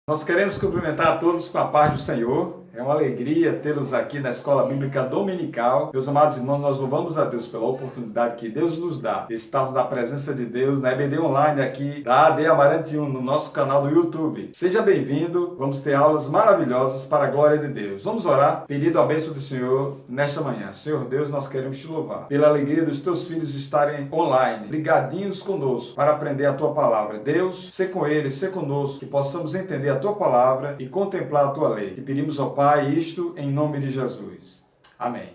Nós queremos cumprimentar a todos com a paz do Senhor. É uma alegria tê-los aqui na Escola Bíblica Dominical. Meus amados irmãos, nós louvamos a Deus pela oportunidade que Deus nos dá de estarmos na presença de Deus na EBD Online aqui da AD Amarante 1, no nosso canal do YouTube. Seja bem-vindo, vamos ter aulas maravilhosas para a glória de Deus. Vamos orar, pedindo a bênção do Senhor nesta manhã. Senhor Deus, nós queremos te louvar pela alegria dos teus filhos estarem online, ligadinhos conosco para aprender a tua palavra. Deus, sê com eles, sê conosco, que possamos entender a tua palavra e contemplar a tua lei. Te pedimos, ó Pai, isto em nome de Jesus. Amém.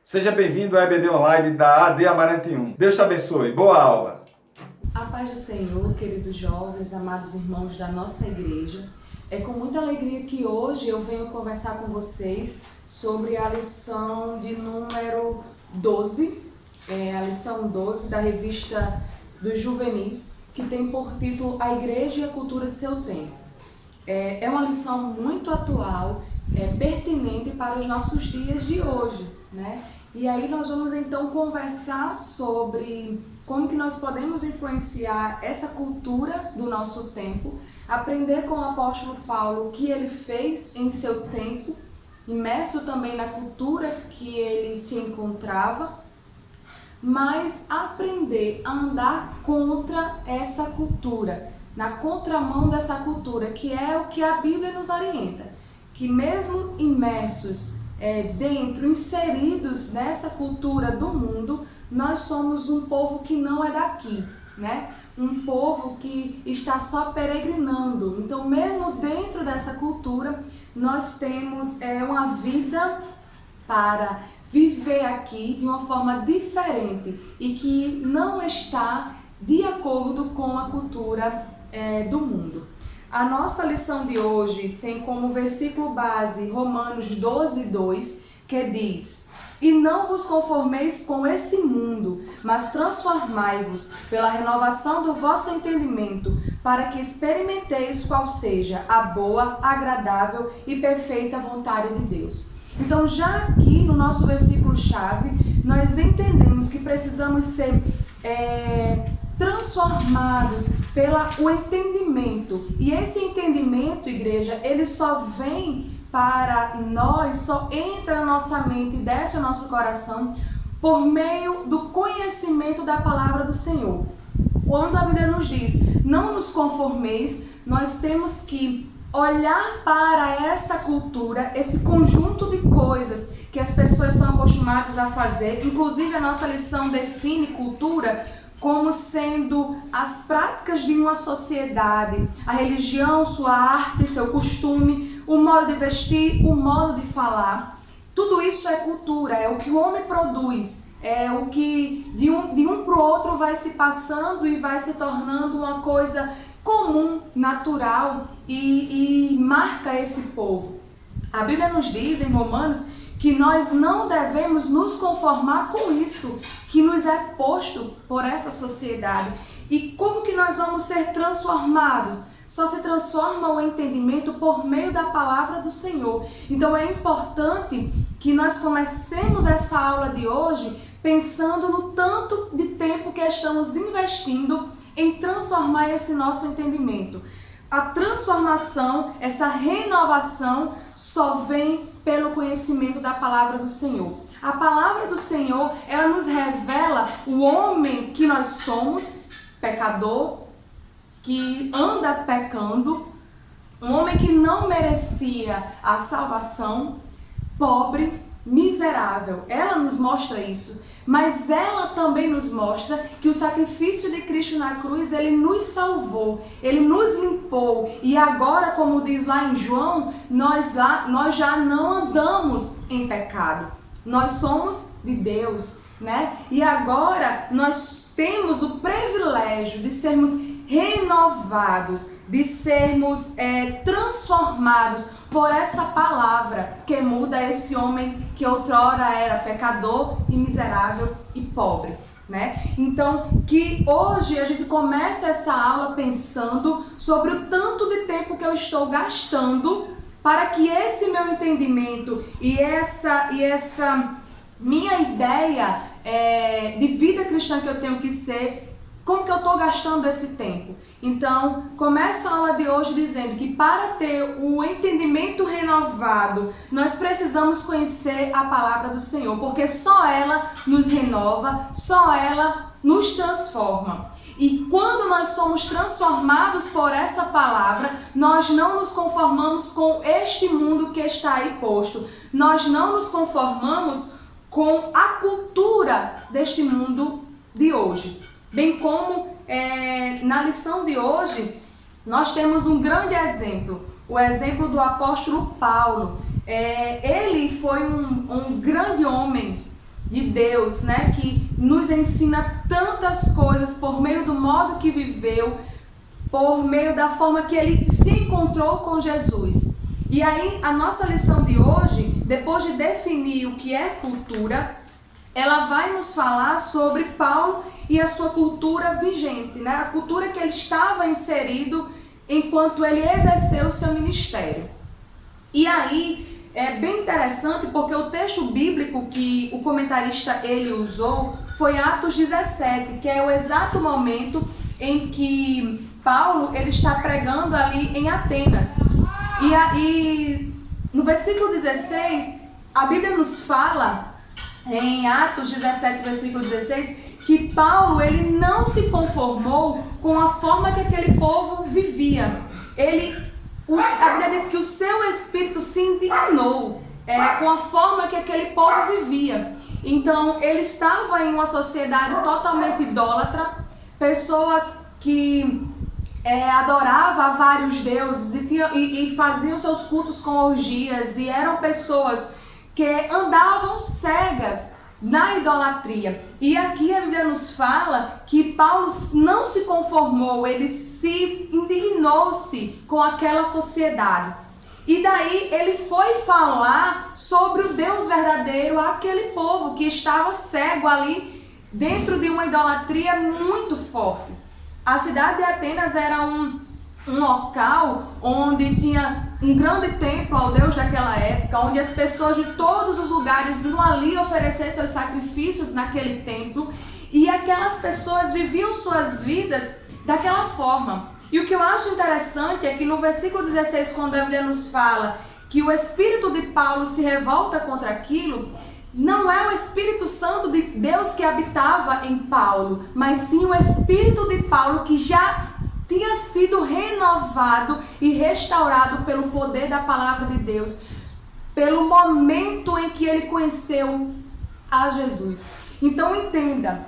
Seja bem-vindo à EBD Online da AD Amarante 1. Deus te abençoe. Boa aula. A paz do Senhor, queridos jovens, amados irmãos da nossa igreja. É com muita alegria que hoje eu venho conversar com vocês sobre a lição de número 12, a lição 12 da revista dos Juvenis, que tem por título A Igreja e a Cultura Seu Tempo. É uma lição muito atual, pertinente para os nossos dias de hoje, né? E aí nós vamos então conversar sobre como que nós podemos influenciar essa cultura do nosso tempo, aprender com o apóstolo Paulo o que ele fez em seu tempo, imerso também na cultura que ele se encontrava, mas aprender a andar contra essa cultura, na contramão dessa cultura, que é o que a Bíblia nos orienta, que mesmo imersos dentro, inseridos nessa cultura do mundo, nós somos um povo que não é daqui, né? Um povo que está só peregrinando. Então, mesmo dentro dessa cultura, nós temos uma vida para viver aqui de uma forma diferente e que não está de acordo com a cultura do mundo. A nossa lição de hoje tem como versículo base Romanos 12:2, que diz: E não vos conformeis com esse mundo, mas transformai-vos pela renovação do vosso entendimento, para que experimenteis qual seja a boa, agradável e perfeita vontade de Deus. Então, já aqui no nosso versículo-chave, nós entendemos que precisamos ser transformados pelo entendimento. E esse entendimento, igreja, ele só vem para nós, só entra na nossa mente e desce ao nosso coração por meio do conhecimento da palavra do Senhor. Quando a Bíblia nos diz, não nos conformeis, nós temos que olhar para essa cultura, esse conjunto de coisas que as pessoas são acostumadas a fazer. Inclusive, a nossa lição define cultura como sendo as práticas de uma sociedade, a religião, sua arte, seu costume, o modo de vestir, o modo de falar. Tudo isso é cultura, é o que o homem produz, é o que de um para o outro vai se passando e vai se tornando uma coisa comum, natural e marca esse povo. A Bíblia nos diz em Romanos que nós não devemos nos conformar com isso que nos é posto por essa sociedade. E como que nós vamos ser transformados? Só se transforma o entendimento por meio da palavra do Senhor. Então é importante que nós comecemos essa aula de hoje pensando no tanto de tempo que estamos investindo em transformar esse nosso entendimento. A transformação, essa renovação só vem pelo conhecimento da palavra do Senhor. A palavra do Senhor, ela nos revela o homem que nós somos, pecador, que anda pecando, um homem que não merecia a salvação, pobre, miserável. Ela nos mostra isso. Mas ela também nos mostra que o sacrifício de Cristo na cruz, ele nos salvou, ele nos limpou. E agora, como diz lá em João, nós já não andamos em pecado. Nós somos de Deus, né? E agora nós temos o privilégio de sermos renovados, de sermos transformados por essa palavra que muda esse homem que outrora era pecador e miserável e pobre, né? Então, que hoje a gente comece essa aula pensando sobre o tanto de tempo que eu estou gastando para que esse meu entendimento e essa minha ideia de vida cristã que eu tenho que ser Como que eu estou gastando esse tempo? Então, começo a aula de hoje dizendo que para ter o entendimento renovado, nós precisamos conhecer a palavra do Senhor, porque só ela nos renova, só ela nos transforma. E quando nós somos transformados por essa palavra, nós não nos conformamos com este mundo que está aí posto. Nós não nos conformamos com a cultura deste mundo de hoje. Bem como na lição de hoje, nós temos um grande exemplo, o exemplo do apóstolo Paulo. Ele foi um grande homem de Deus, né, que nos ensina tantas coisas por meio do modo que viveu, por meio da forma que ele se encontrou com Jesus. E aí, a nossa lição de hoje, depois de definir o que é cultura, ela vai nos falar sobre Paulo e a sua cultura vigente, né? A cultura que ele estava inserido enquanto ele exerceu o seu ministério. E aí é bem interessante porque o texto bíblico que o comentarista ele usou foi Atos 17, que é o exato momento em que Paulo ele está pregando ali em Atenas. E aí, no versículo 16, a Bíblia nos fala, em Atos 17, versículo 16, que Paulo ele não se conformou com a forma que aquele povo vivia. A Bíblia diz que o seu espírito se indignou com a forma que aquele povo vivia. Então, ele estava em uma sociedade totalmente idólatra, pessoas que adoravam a vários deuses e faziam seus cultos com orgias, e eram pessoas que andavam cegas na idolatria. E aqui a Bíblia nos fala que Paulo não se conformou, ele se indignou-se com aquela sociedade. E daí ele foi falar sobre o Deus verdadeiro àquele povo que estava cego ali dentro de uma idolatria muito forte. A cidade de Atenas era um local onde tinha um grande templo ao Deus daquela época, onde as pessoas de todos os lugares iam ali oferecer seus sacrifícios naquele templo, e aquelas pessoas viviam suas vidas daquela forma. E o que eu acho interessante é que no versículo 16, quando a Bíblia nos fala que o Espírito de Paulo se revolta contra aquilo, não é o Espírito Santo de Deus que habitava em Paulo, mas sim o Espírito de Paulo que já tinha sido renovado e restaurado pelo poder da palavra de Deus, pelo momento em que ele conheceu a Jesus. Então entenda,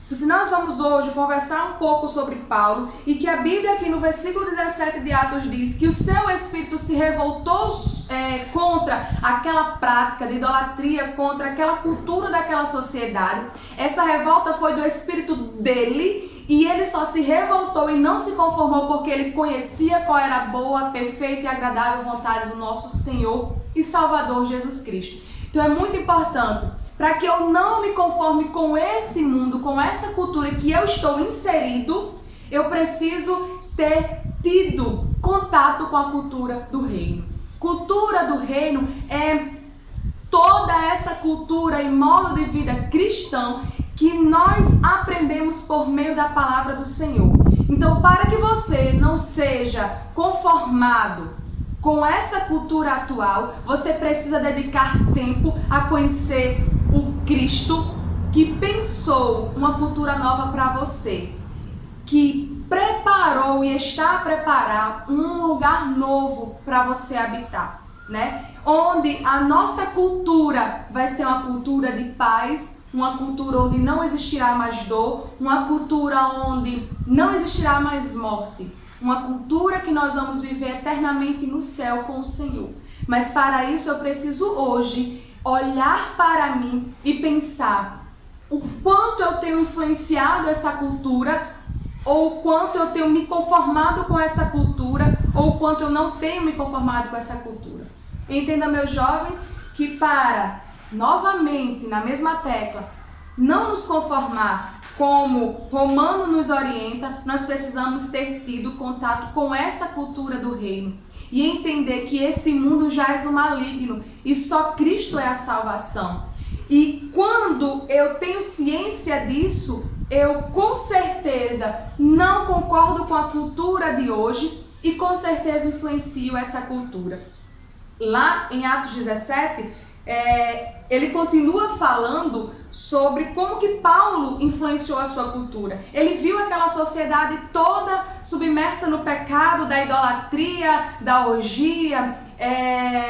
se nós vamos hoje conversar um pouco sobre Paulo, e que a Bíblia aqui no versículo 17 de Atos diz que o seu espírito se revoltou contra aquela prática de idolatria, contra aquela cultura daquela sociedade. Essa revolta foi do espírito dele, e ele só se revoltou e não se conformou porque ele conhecia qual era a boa, perfeita e agradável vontade do nosso Senhor e Salvador Jesus Cristo. Então é muito importante, para que eu não me conforme com esse mundo, com essa cultura que eu estou inserido, eu preciso ter tido contato com a cultura do reino. Cultura do reino é toda essa cultura e modo de vida cristão que nós aprendemos por meio da palavra do Senhor. Então, para que você não seja conformado com essa cultura atual, você precisa dedicar tempo a conhecer o Cristo que pensou uma cultura nova para você, que preparou e está a preparar um lugar novo para você habitar, né? Onde a nossa cultura vai ser uma cultura de paz, uma cultura onde não existirá mais dor, uma cultura onde não existirá mais morte, uma cultura que nós vamos viver eternamente no céu com o Senhor. Mas para isso eu preciso hoje olhar para mim e pensar o quanto eu tenho influenciado essa cultura, ou o quanto eu tenho me conformado com essa cultura, ou o quanto eu não tenho me conformado com essa cultura. Entenda, meus jovens, que para, novamente, na mesma tecla, não nos conformar como Romano nos orienta, nós precisamos ter tido contato com essa cultura do reino e entender que esse mundo jaz o maligno e só Cristo é a salvação. E quando eu tenho ciência disso, eu com certeza não concordo com a cultura de hoje e com certeza influencio essa cultura. Lá em Atos 17, ele continua falando sobre como que Paulo influenciou a sua cultura. Ele viu aquela sociedade toda submersa no pecado da idolatria, da orgia,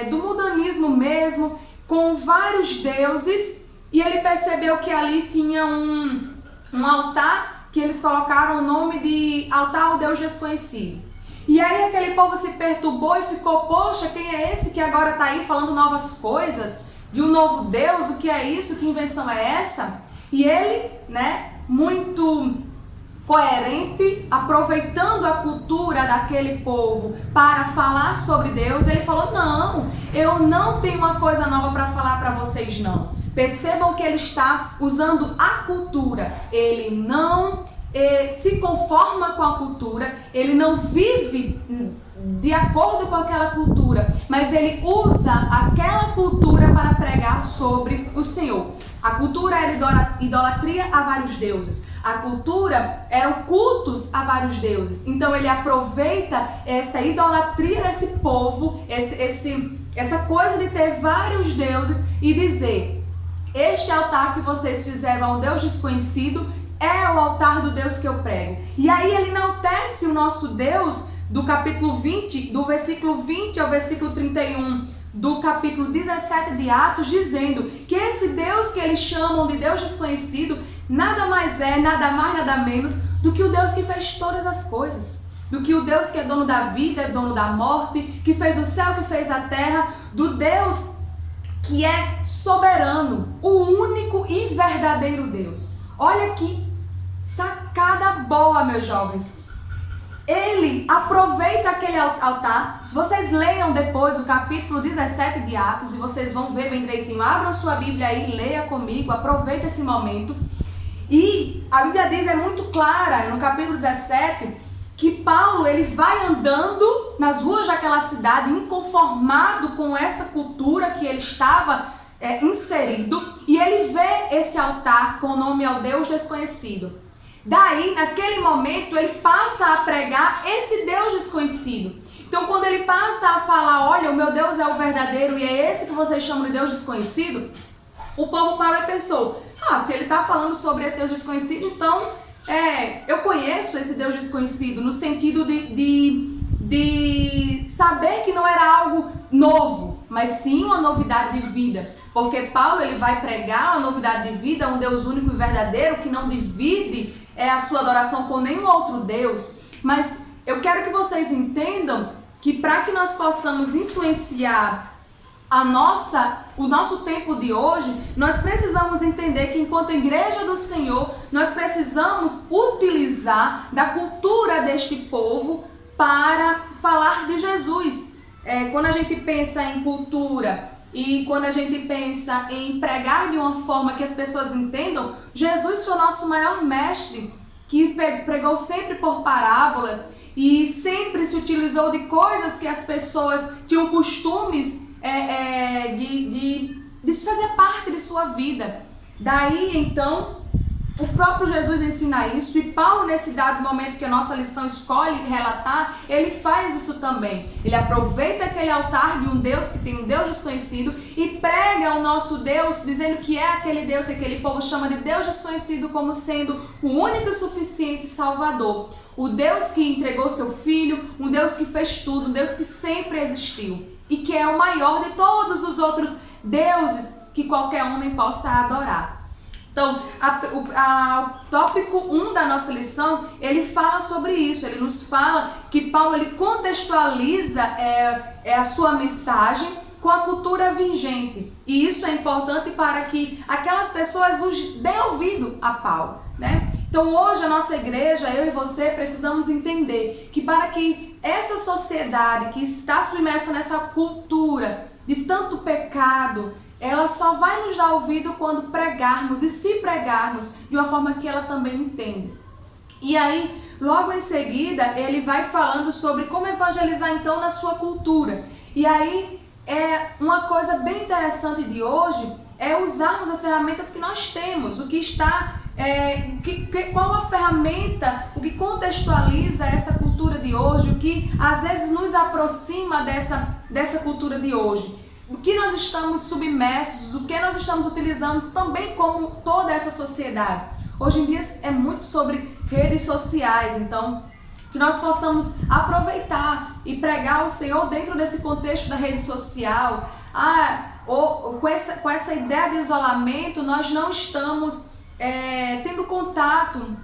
do mundanismo mesmo, com vários deuses, e ele percebeu que ali tinha um altar que eles colocaram o nome de altar ao Deus desconhecido. E aí aquele povo se perturbou e ficou, poxa, quem é esse que agora está aí falando novas coisas? De um novo Deus, o que é isso? Que invenção é essa? E ele, muito coerente, aproveitando a cultura daquele povo para falar sobre Deus, ele falou, não, eu não tenho uma coisa nova para falar para vocês não. Percebam que ele está usando a cultura, ele não se conforma com a cultura, ele não vive de acordo com aquela cultura, mas ele usa aquela cultura para pregar sobre o Senhor. A cultura era idolatria a vários deuses. A cultura eram cultos a vários deuses. Então ele aproveita essa idolatria desse povo, essa coisa de ter vários deuses e dizer: este altar que vocês fizeram ao Deus desconhecido é o altar do Deus que eu prego. E aí ele enaltece o nosso Deus do capítulo 20, do versículo 20 ao versículo 31 do capítulo 17 de Atos, dizendo que esse Deus que eles chamam de Deus desconhecido nada mais é, nada mais, nada menos do que o Deus que fez todas as coisas, do que o Deus que é dono da vida, é dono da morte, que fez o céu, que fez a terra, do Deus que é soberano, o único e verdadeiro Deus. Olha que sacada boa, meus jovens. Ele aproveita aquele altar. Se vocês leiam depois o capítulo 17 de Atos, e vocês vão ver bem direitinho, abram sua Bíblia aí, leia comigo, aproveita esse momento. E a Bíblia diz, é muito clara, no capítulo 17, que Paulo ele vai andando nas ruas daquela cidade, inconformado com essa cultura que ele estava inserido, e ele vê esse altar com o nome ao Deus desconhecido. Daí, naquele momento, ele passa a pregar esse Deus desconhecido. Então, quando ele passa a falar, olha, o meu Deus é o verdadeiro e é esse que vocês chamam de Deus desconhecido, o povo parou e pensou, se ele está falando sobre esse Deus desconhecido, então eu conheço esse Deus desconhecido, no sentido de saber que não era algo novo, mas sim uma novidade de vida. Porque Paulo ele vai pregar uma novidade de vida, um Deus único e verdadeiro, que não divide a sua adoração com nenhum outro Deus. Mas eu quero que vocês entendam que para que nós possamos influenciar o nosso tempo de hoje, nós precisamos entender que enquanto igreja do Senhor, nós precisamos utilizar da cultura deste povo para falar de Jesus. Quando a gente pensa em cultura e quando a gente pensa em pregar de uma forma que as pessoas entendam, Jesus foi o nosso maior mestre, que pregou sempre por parábolas e sempre se utilizou de coisas que as pessoas tinham costumes de se fazer parte de sua vida. Daí, então, o próprio Jesus ensina isso, e Paulo, nesse dado momento que a nossa lição escolhe relatar, ele faz isso também. Ele aproveita aquele altar de um Deus que tem um Deus desconhecido e prega o nosso Deus, dizendo que é aquele Deus que aquele povo chama de Deus desconhecido como sendo o único e suficiente Salvador. O Deus que entregou seu Filho, um Deus que fez tudo, um Deus que sempre existiu e que é o maior de todos os outros deuses que qualquer homem possa adorar. Então, o tópico 1 da nossa lição, ele fala sobre isso, ele nos fala que Paulo ele contextualiza a sua mensagem com a cultura vigente. E isso é importante para que aquelas pessoas dêem ouvido a Paulo, né? Então, hoje a nossa igreja, eu e você, precisamos entender que para que essa sociedade que está submersa nessa cultura de tanto pecado, ela só vai nos dar ouvido quando pregarmos, e se pregarmos de uma forma que ela também entende. E aí, logo em seguida, ele vai falando sobre como evangelizar então na sua cultura. E aí, uma coisa bem interessante de hoje é usarmos as ferramentas que nós temos, o que está qual a ferramenta, o que contextualiza essa cultura de hoje, o que às vezes nos aproxima dessa cultura de hoje. O que nós estamos submersos, o que nós estamos utilizando também como toda essa sociedade. Hoje em dia é muito sobre redes sociais, então que nós possamos aproveitar e pregar o Senhor dentro desse contexto da rede social. Com essa ideia de isolamento, nós não estamos tendo contato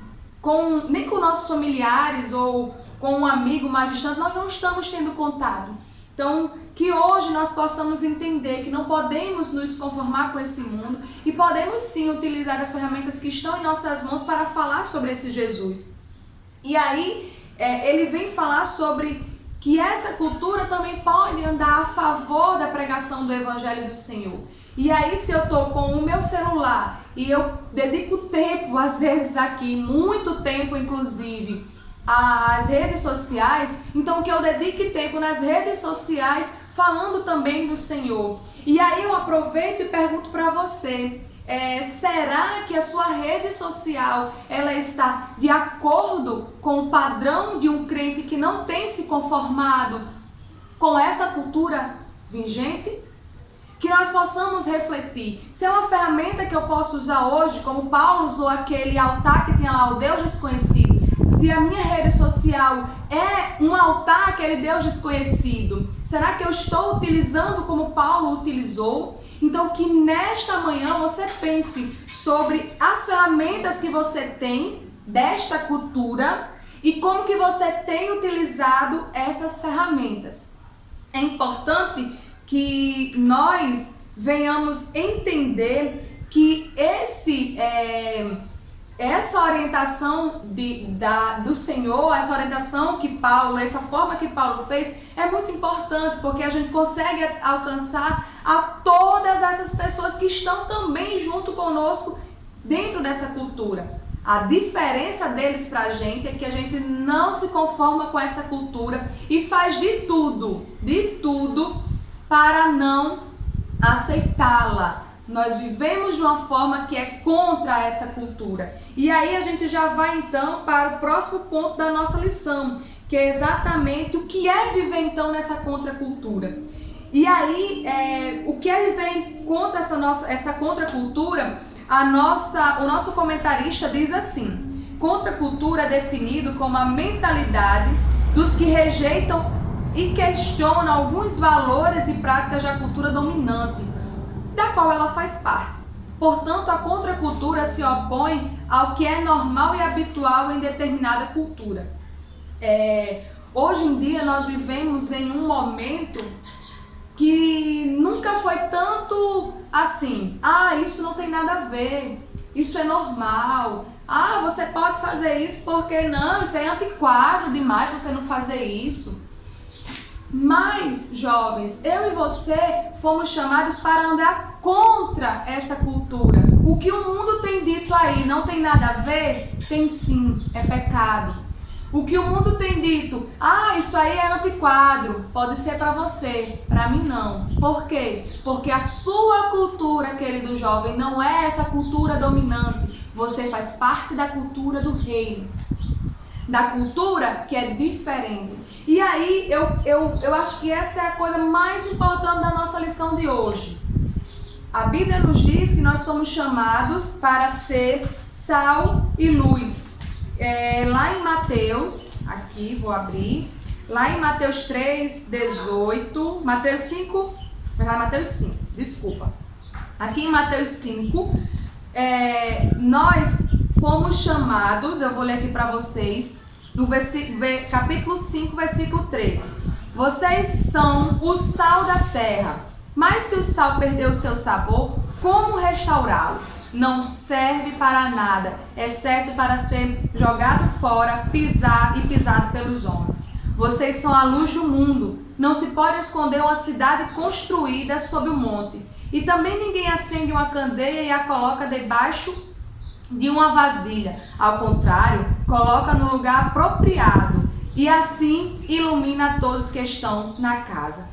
nem com nossos familiares ou com um amigo mais distante, nós não estamos tendo contato. Então, que hoje nós possamos entender que não podemos nos conformar com esse mundo e podemos sim utilizar as ferramentas que estão em nossas mãos para falar sobre esse Jesus. E aí, ele vem falar sobre que essa cultura também pode andar a favor da pregação do Evangelho do Senhor. E aí, se eu estou com o meu celular e eu dedico tempo, às vezes aqui, muito tempo inclusive, às redes sociais, então que eu dedique tempo nas redes sociais falando também do Senhor. E aí eu aproveito e pergunto para você, será que a sua rede social ela está de acordo com o padrão de um crente que não tem se conformado com essa cultura vigente? Que nós possamos refletir. Se é uma ferramenta que eu posso usar hoje, como Paulo usou aquele altar que tinha lá o Deus desconhecido, se a minha rede social é um altar àquele Deus desconhecido, será que eu estou utilizando como Paulo utilizou? Então que nesta manhã você pense sobre as ferramentas que você tem desta cultura e como que você tem utilizado essas ferramentas. É importante que nós venhamos entender que essa orientação do Senhor, essa orientação que Paulo, essa forma que Paulo fez, é muito importante, porque a gente consegue alcançar a todas essas pessoas que estão também junto conosco dentro dessa cultura. A diferença deles pra gente é que a gente não se conforma com essa cultura e faz de tudo para não aceitá-la. Nós vivemos de uma forma que é contra essa cultura. E aí a gente já vai então para o próximo ponto da nossa lição, que é exatamente o que é viver então nessa contracultura. E aí, o que é viver contra essa contracultura? O nosso comentarista diz assim: contracultura é definido como a mentalidade dos que rejeitam e questionam alguns valores e práticas da cultura dominante, da qual ela faz parte. Portanto, a contracultura se opõe ao que é normal e habitual em determinada cultura. Hoje em dia nós vivemos em um momento que nunca foi tanto assim, isso não tem nada a ver, isso é normal, você pode fazer isso porque não, isso é antiquado demais você não fazer isso. Mas, jovens, eu e você fomos chamados para andar contra essa cultura. O que o mundo tem dito aí não tem nada a ver? Tem sim, é pecado. O que o mundo tem dito, isso aí é antiquado, pode ser para você, para mim não. Por quê? Porque a sua cultura, querido jovem, não é essa cultura dominante. Você faz parte da cultura do reino, da cultura que é diferente. E aí, eu acho que essa é a coisa mais importante da nossa lição de hoje. A Bíblia nos diz que nós somos chamados para ser sal e luz. Lá em Mateus, aqui vou abrir, lá em Mateus 3:18, Mateus 5, desculpa. Aqui em Mateus 5, nós fomos chamados, eu vou ler aqui para vocês, no capítulo 5, versículo 13. Vocês são o sal da terra, mas se o sal perder o seu sabor, como restaurá-lo? Não serve para nada, exceto para ser jogado fora, pisado pelos homens. Vocês são a luz do mundo. Não se pode esconder uma cidade construída sob o monte. E também ninguém acende uma candeia e a coloca debaixo de uma vasilha. Ao contrário, coloca no lugar apropriado e assim ilumina todos que estão na casa.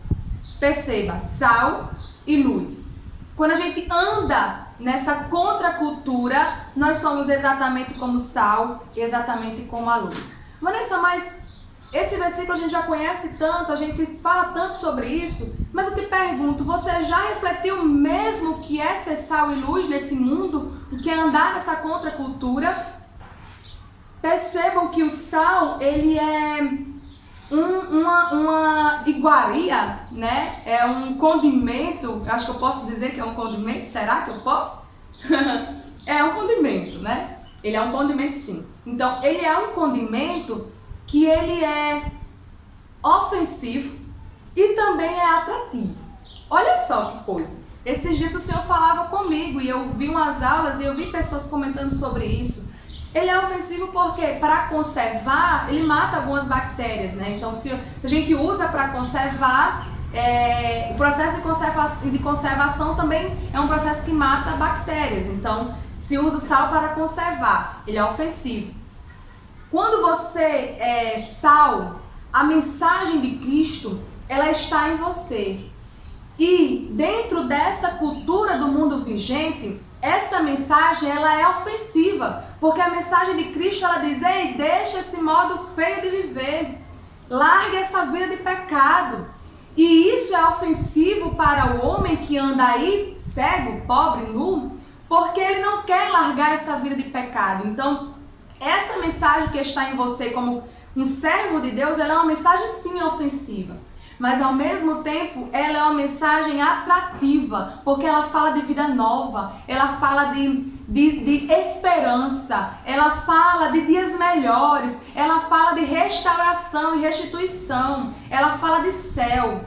Perceba, sal e luz. Quando a gente anda nessa contracultura, nós somos exatamente como o sal, exatamente como a luz. Vanessa, mas esse versículo a gente já conhece tanto, a gente fala tanto sobre isso, mas eu te pergunto, você já refletiu mesmo o que é ser sal e luz nesse mundo? O que é andar nessa contracultura? Percebam que o sal, ele é uma iguaria, né? É um condimento, acho que eu posso dizer que é um condimento, será que eu posso? É um condimento, né? Ele é um condimento, sim. Então, ele é um condimento que ele é ofensivo e também é atrativo. Olha só que coisa. Esses dias o Senhor falava comigo e eu vi umas aulas e eu vi pessoas comentando sobre isso. Ele é ofensivo porque, para conservar, ele mata algumas bactérias, né? Então, se a gente usa para conservar, o processo de conservação também é um processo que mata bactérias. Então, se usa o sal para conservar, ele é ofensivo. Quando você é sal, a mensagem de Cristo, ela está em você. E dentro dessa cultura do mundo vigente, essa mensagem ela é ofensiva, porque a mensagem de Cristo ela diz: ei, deixa esse modo feio de viver, larga essa vida de pecado. E isso é ofensivo para o homem que anda aí cego, pobre, nu, porque ele não quer largar essa vida de pecado. Então, essa mensagem que está em você como um servo de Deus, ela é uma mensagem sim ofensiva. Mas ao mesmo tempo, ela é uma mensagem atrativa, porque ela fala de vida nova, ela fala de esperança, ela fala de dias melhores, ela fala de restauração e restituição, ela fala de céu.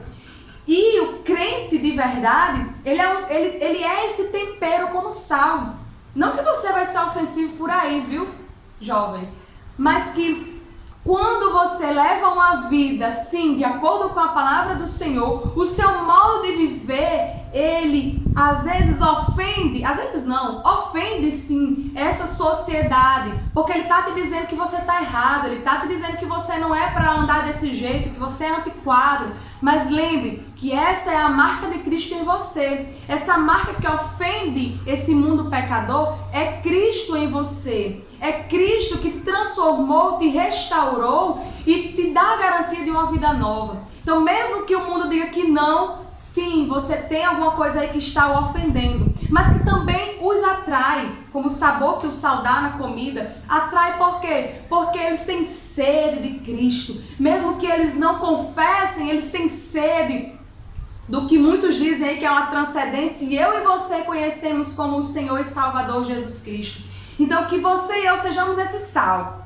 E o crente de verdade, ele é esse tempero como sal. Não que você vai ser ofensivo por aí, viu, jovens? Mas que quando você leva uma vida, sim, de acordo com a palavra do Senhor, o seu modo de viver, ele às vezes ofende, às vezes não, ofende sim essa sociedade, porque ele está te dizendo que você está errado, ele está te dizendo que você não é para andar desse jeito, que você é antiquado. Mas lembre que essa é a marca de Cristo em você. Essa marca que ofende esse mundo pecador é Cristo em você. É Cristo que te transformou, te restaurou e te dá a garantia de uma vida nova. Então, mesmo que o mundo diga que não, sim, você tem alguma coisa aí que está o ofendendo, mas que também os atrai, como o sabor que o sal dá na comida, atrai por quê? Porque eles têm sede de Cristo. Mesmo que eles não confessem, eles têm sede do que muitos dizem aí que é uma transcendência, e eu e você conhecemos como o Senhor e Salvador Jesus Cristo. Então, que você e eu sejamos esse sal.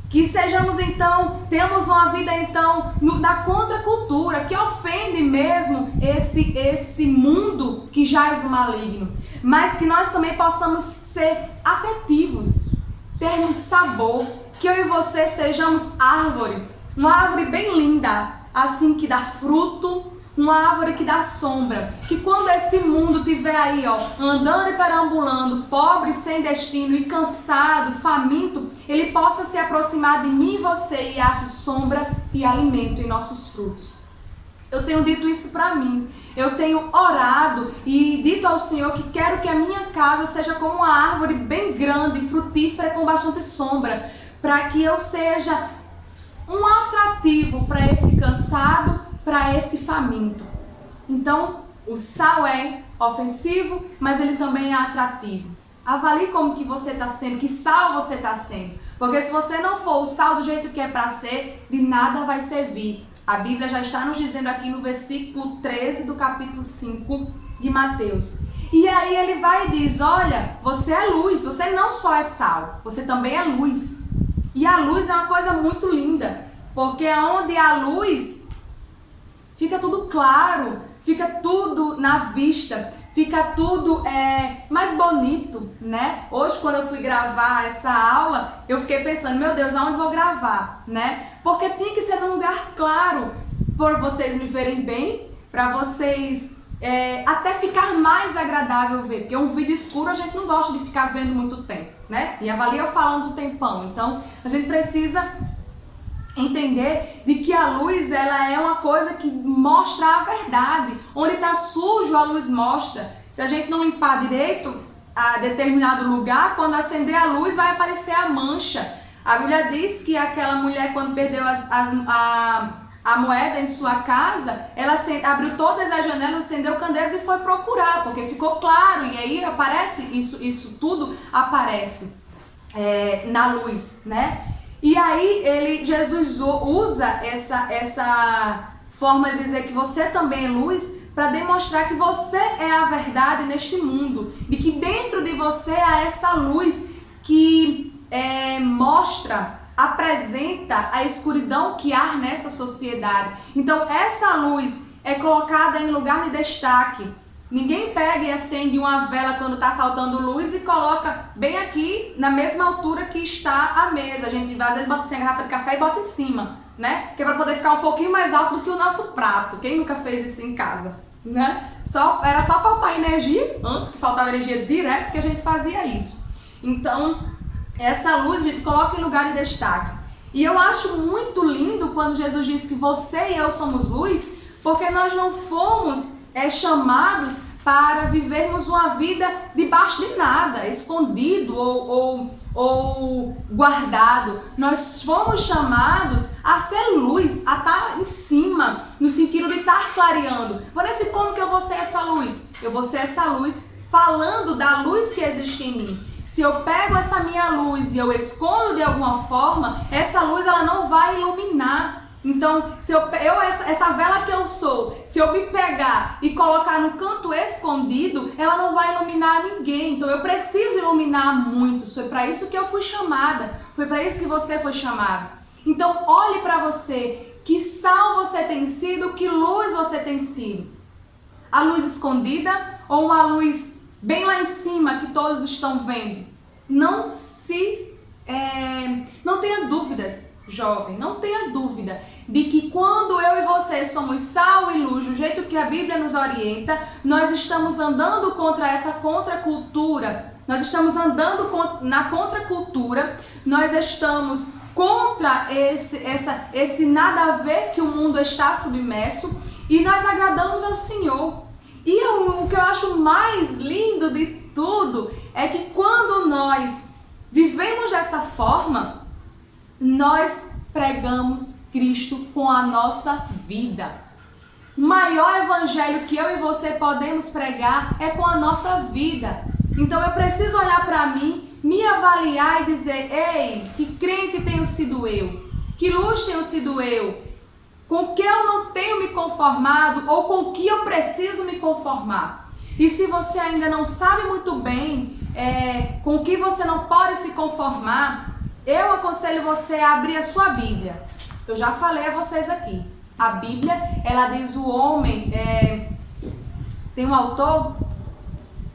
Que sejamos então, temos uma vida então na contracultura, que ofende mesmo esse mundo que jaz o maligno. Mas que nós também possamos ser atrativos, termos sabor, que eu e você sejamos árvore, uma árvore bem linda, assim que dá fruto, uma árvore que dá sombra, que quando esse mundo estiver aí, andando e perambulando, pobre, sem destino e cansado, faminto, ele possa se aproximar de mim e você e ache sombra e alimento em nossos frutos. Eu tenho dito isso para mim, eu tenho orado e dito ao Senhor que quero que a minha casa seja como uma árvore bem grande, frutífera, com bastante sombra, para que eu seja um atrativo para esse cansado, para esse faminto. Então, o sal é ofensivo, mas ele também é atrativo. Avalie como que você está sendo, que sal você está sendo. Porque se você não for o sal do jeito que é para ser, de nada vai servir. A Bíblia já está nos dizendo aqui no versículo 13 do capítulo 5 de Mateus. E aí ele vai e diz: olha, você é luz, você não só é sal, você também é luz. E a luz é uma coisa muito linda, porque onde há luz, fica tudo claro, fica tudo na vista, fica tudo mais bonito, né? Hoje, quando eu fui gravar essa aula, eu fiquei pensando, meu Deus, aonde vou gravar, né? Porque tinha que ser num lugar claro, por vocês me verem bem, para vocês até ficar mais agradável ver, porque um vídeo escuro a gente não gosta de ficar vendo muito tempo, né? E avalia eu falando um tempão, então a gente precisa entender de que a luz ela é uma coisa que mostra a verdade. Onde está sujo, a luz mostra. Se a gente não limpar direito a determinado lugar, quando acender a luz vai aparecer a mancha. A Bíblia diz que aquela mulher, quando perdeu a moeda em sua casa, ela abriu todas as janelas, acendeu candeias e foi procurar, porque ficou claro, e aí aparece, isso tudo aparece na luz, né? E aí Jesus usa essa forma de dizer que você também é luz, para demonstrar que você é a verdade neste mundo, e que dentro de você há essa luz que apresenta a escuridão que há nessa sociedade. Então essa luz é colocada em lugar de destaque. Ninguém pega e acende uma vela quando está faltando luz e coloca bem aqui na mesma altura que está a mesa. A gente às vezes bota assim a garrafa de café e bota em cima, né? Que é para poder ficar um pouquinho mais alto do que o nosso prato. Quem nunca fez isso em casa, né? Era só faltar energia, antes que faltava energia direto, que a gente fazia isso. Então essa luz a gente coloca em lugar de destaque. E eu acho muito lindo quando Jesus diz que você e eu somos luz, porque nós não fomos chamados para vivermos uma vida debaixo de nada, escondido ou guardado. Nós fomos chamados a ser luz, a estar em cima, no sentido de estar clareando. Vanessa, como que eu vou ser essa luz? Eu vou ser essa luz falando da luz que existe em mim. Se eu pego essa minha luz e eu escondo de alguma forma, essa luz ela não vai iluminar. Então, se essa vela que eu sou, se eu me pegar e colocar no canto escondido, ela não vai iluminar ninguém. Então, eu preciso iluminar muitos. Foi para isso que eu fui chamada. Foi para isso que você foi chamado. Então, olhe para você. Que sal você tem sido? Que luz você tem sido? A luz escondida ou uma luz bem lá em cima que todos estão vendo? Não tenha dúvidas, jovem, não tenha dúvida de que quando eu e você somos sal e luz, do jeito que a Bíblia nos orienta, nós estamos andando contra essa contracultura, nós estamos andando na contracultura, nós estamos contra esse nada a ver que o mundo está submerso e nós agradamos ao Senhor. E o que eu acho mais lindo de tudo é que quando nós vivemos dessa forma, nós pregamos Cristo com a nossa vida. O maior evangelho que eu e você podemos pregar é com a nossa vida. Então eu preciso olhar para mim, me avaliar e dizer: ei, que crente tenho sido eu? Que luz tenho sido eu? Com o que eu não tenho me conformado ou com o que eu preciso me conformar? E se você ainda não sabe muito bem com o que você não pode se conformar, eu aconselho você a abrir a sua Bíblia. Eu já falei a vocês aqui. A Bíblia, ela diz o homem... tem um autor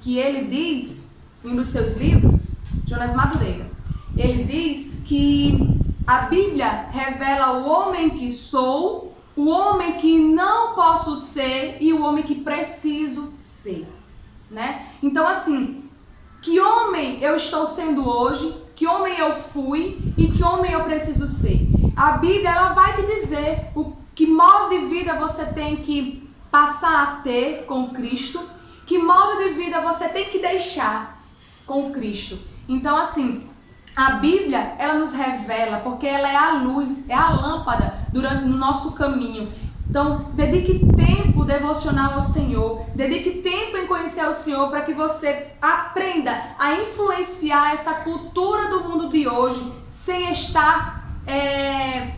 que ele diz, em um dos seus livros, Jonas Madureira, ele diz que a Bíblia revela o homem que sou, o homem que não posso ser e o homem que preciso ser, né? Então, assim, que homem eu estou sendo hoje, que homem eu fui e que homem eu preciso ser. A Bíblia, ela vai te dizer que modo de vida você tem que passar a ter com Cristo, que modo de vida você tem que deixar com Cristo. Então, assim, a Bíblia, ela nos revela, porque ela é a luz, é a lâmpada no nosso caminho. Então, dedique tempo devocional ao Senhor, dedique tempo em conhecer o Senhor para que você aprenda a influenciar essa cultura do mundo de hoje sem estar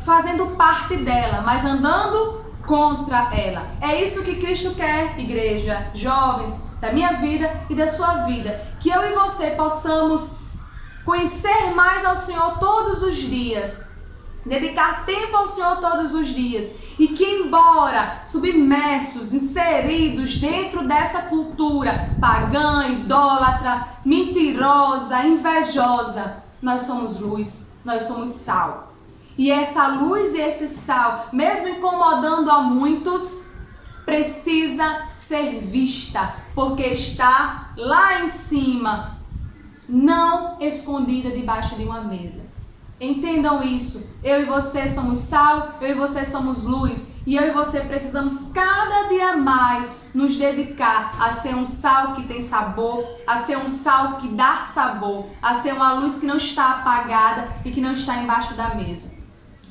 fazendo parte dela, mas andando contra ela. É isso que Cristo quer, igreja, jovens, da minha vida e da sua vida. Que eu e você possamos conhecer mais ao Senhor todos os dias, dedicar tempo ao Senhor todos os dias, e que embora submersos, inseridos dentro dessa cultura pagã, idólatra, mentirosa, invejosa, nós somos luz, nós somos sal. E essa luz e esse sal, mesmo incomodando a muitos, precisa ser vista, porque está lá em cima, não escondida debaixo de uma mesa. Entendam isso. Eu e você somos sal, eu e você somos luz. E eu e você precisamos cada dia mais nos dedicar a ser um sal que tem sabor, a ser um sal que dá sabor, a ser uma luz que não está apagada e que não está embaixo da mesa.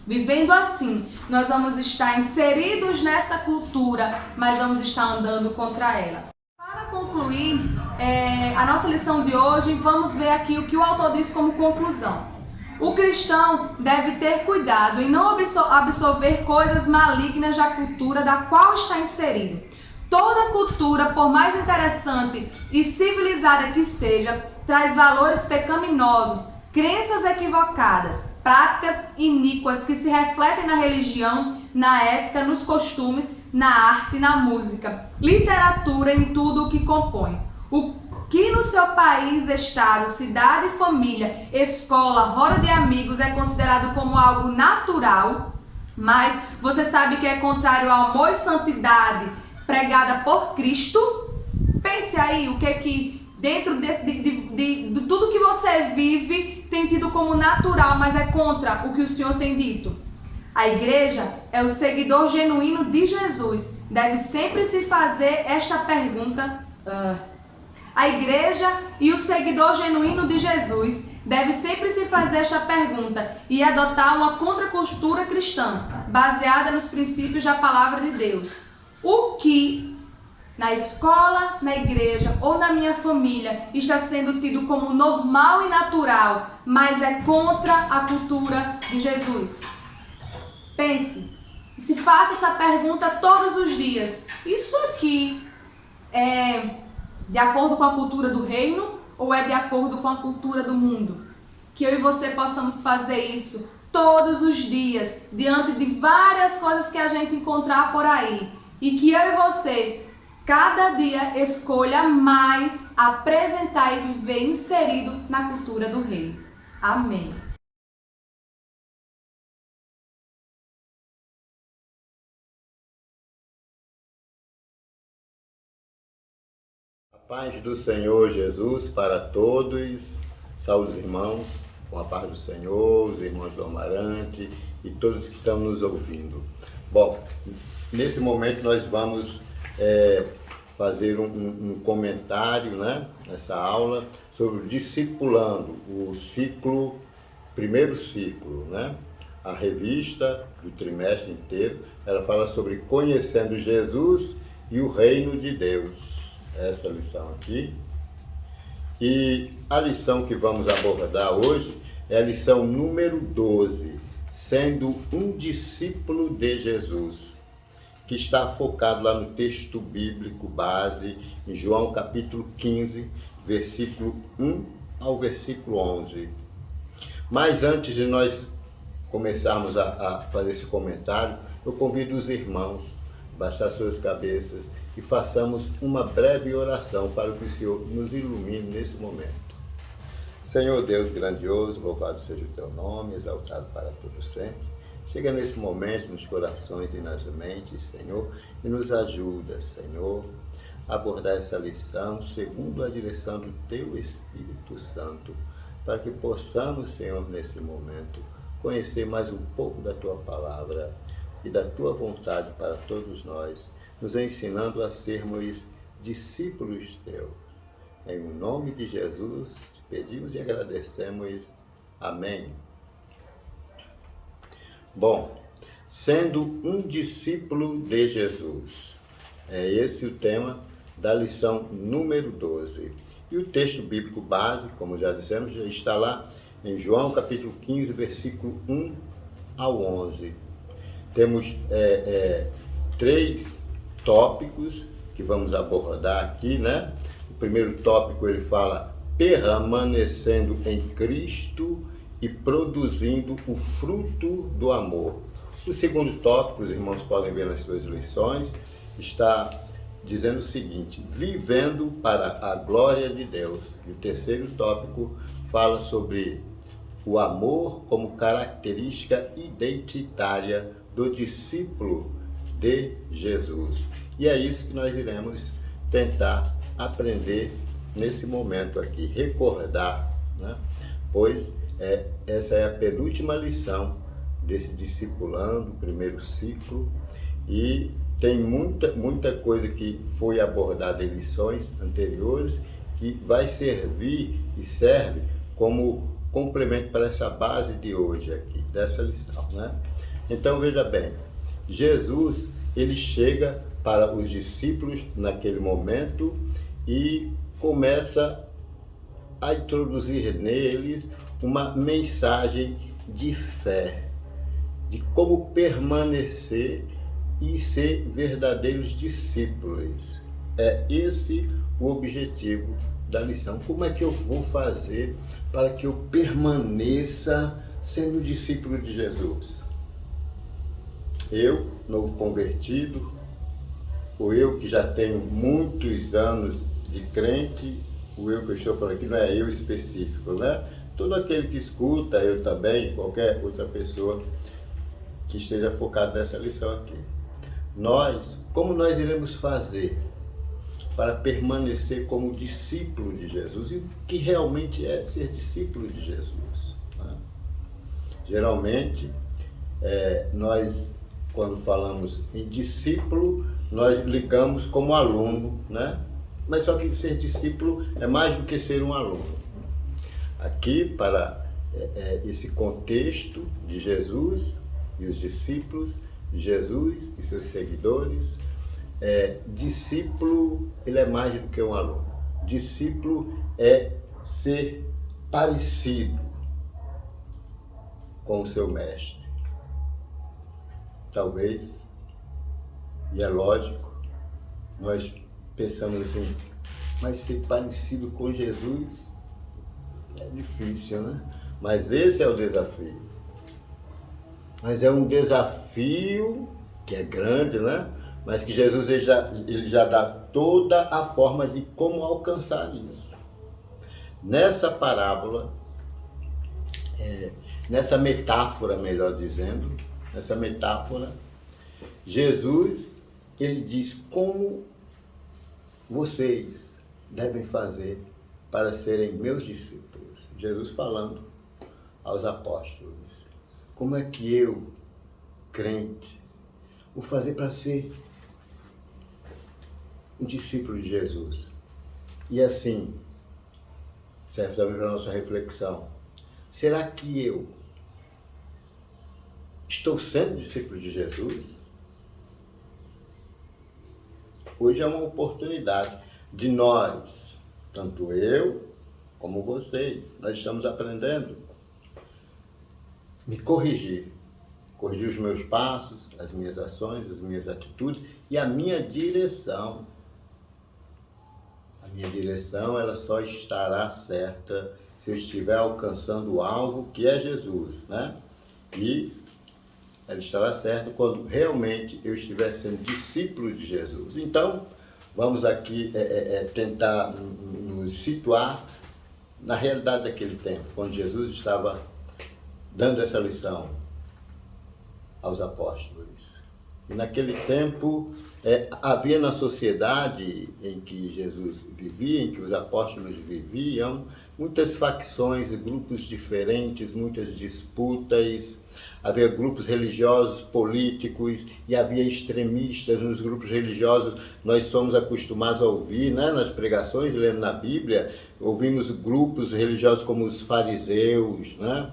Vivendo assim, nós vamos estar inseridos nessa cultura, mas vamos estar andando contra ela. Para concluir a nossa lição de hoje, vamos ver aqui o que o autor diz como conclusão. O cristão deve ter cuidado em não absorver coisas malignas da cultura da qual está inserido. Toda cultura, por mais interessante e civilizada que seja, traz valores pecaminosos, crenças equivocadas, práticas iníquas que se refletem na religião, na ética, nos costumes, na arte, na música, literatura, em tudo o que compõe. O que no seu país, estado, cidade, família, escola, roda de amigos é considerado como algo natural, mas você sabe que é contrário ao amor e santidade pregada por Cristo? Pense aí o que dentro de tudo que você vive tem tido como natural, mas é contra o que o Senhor tem dito. A igreja é o seguidor genuíno de Jesus. Deve sempre se fazer esta pergunta. A igreja e o seguidor genuíno de Jesus deve sempre se fazer esta pergunta e adotar uma contracultura cristã, baseada nos princípios da palavra de Deus. O que na escola, na igreja ou na minha família está sendo tido como normal e natural, mas é contra a cultura de Jesus? Pense e se faça essa pergunta todos os dias. Isso aqui é de acordo com a cultura do reino ou é de acordo com a cultura do mundo? Que eu e você possamos fazer isso todos os dias, diante de várias coisas que a gente encontrar por aí. E que eu e você, cada dia, escolha mais apresentar e viver inserido na cultura do reino. Amém. Paz do Senhor Jesus para todos, saúde irmãos, com a paz do Senhor, os irmãos do Amarante e todos que estão nos ouvindo. Bom, nesse momento nós vamos fazer um comentário, né, nessa aula sobre o discipulando, o ciclo, primeiro ciclo, né? A revista do trimestre inteiro, ela fala sobre conhecendo Jesus e o reino de Deus. Essa lição aqui. E a lição que vamos abordar hoje é a lição número 12, sendo um discípulo de Jesus, que está focado lá no texto bíblico base, em João capítulo 15, versículo 1 ao versículo 11. Mas antes de nós começarmos a fazer esse comentário, eu convido os irmãos a baixar suas cabeças e façamos uma breve oração para que o Senhor nos ilumine nesse momento. Senhor Deus grandioso, louvado seja o teu nome, exaltado para todo sempre. Chega nesse momento nos corações e nas mentes, Senhor, e nos ajuda, Senhor, a abordar essa lição segundo a direção do teu Espírito Santo, para que possamos, Senhor, nesse momento, conhecer mais um pouco da tua palavra e da tua vontade para todos nós, nos ensinando a sermos discípulos teus. Em nome de Jesus, te pedimos e agradecemos. Amém. Bom, sendo um discípulo de Jesus, é esse o tema da lição número 12. E o texto bíblico base, como já dissemos, já está lá em João capítulo 15, versículo 1 ao 11. Temos três tópicos que vamos abordar aqui, né? O primeiro tópico ele fala permanecendo em Cristo e produzindo o fruto do amor. O segundo tópico, os irmãos podem ver nas suas lições, está dizendo o seguinte: vivendo para a glória de Deus. E o terceiro tópico fala sobre o amor como característica identitária do discípulo de Jesus. E é isso que nós iremos tentar aprender nesse momento aqui, recordar, né? Pois Essa é a penúltima lição desse discipulando, primeiro ciclo, e tem muita coisa que foi abordada em lições anteriores que vai servir e serve como complemento para essa base de hoje aqui, dessa lição, né? Então, veja bem, Jesus, ele chega para os discípulos naquele momento e começa a introduzir neles uma mensagem de fé, de como permanecer e ser verdadeiros discípulos. É esse o objetivo da lição. Como é que eu vou fazer para que eu permaneça sendo discípulo de Jesus? Eu, novo convertido, ou eu que já tenho muitos anos de crente, o eu que eu estou falando aqui não é eu específico, né? Todo aquele que escuta, eu também, qualquer outra pessoa que esteja focado nessa lição aqui. Como nós iremos fazer para permanecer como discípulo de Jesus? E o que realmente é ser discípulo de Jesus, né? Geralmente, nós, quando falamos em discípulo, nós ligamos como aluno, né? Mas só que ser discípulo é mais do que ser um aluno. Aqui, para esse contexto de Jesus e os discípulos de Jesus e seus seguidores, discípulo, ele é mais do que um aluno. Discípulo é ser parecido com o seu mestre. Talvez, e é lógico, nós pensamos assim, mas ser parecido com Jesus é difícil, né? Mas esse é o desafio. Mas é um desafio que é grande, né? Mas que Jesus ele já dá toda a forma de como alcançar isso. Nessa parábola, nessa metáfora, melhor dizendo, nessa metáfora, Jesus, ele diz como vocês devem fazer para serem meus discípulos. Jesus falando aos apóstolos. Como é que eu, crente, vou fazer para ser um discípulo de Jesus? E assim, serve também para a nossa reflexão. Será que eu estou sendo discípulo de Jesus? Hoje é uma oportunidade de nós, tanto eu como vocês, nós estamos aprendendo, me corrigir os meus passos, as minhas ações, as minhas atitudes e a minha direção. A minha direção, ela só estará certa se eu estiver alcançando o alvo, que é Jesus, né? E ela estará certa quando realmente eu estiver sendo discípulo de Jesus. Então, vamos aqui tentar nos situar na realidade daquele tempo, quando Jesus estava dando essa lição aos apóstolos. E naquele tempo, havia na sociedade em que Jesus vivia, em que os apóstolos viviam, muitas facções e grupos diferentes, muitas disputas. Havia grupos religiosos, políticos, e havia extremistas nos grupos religiosos. Nós somos acostumados a ouvir, né, nas pregações, lendo na Bíblia, ouvimos grupos religiosos como os fariseus, né?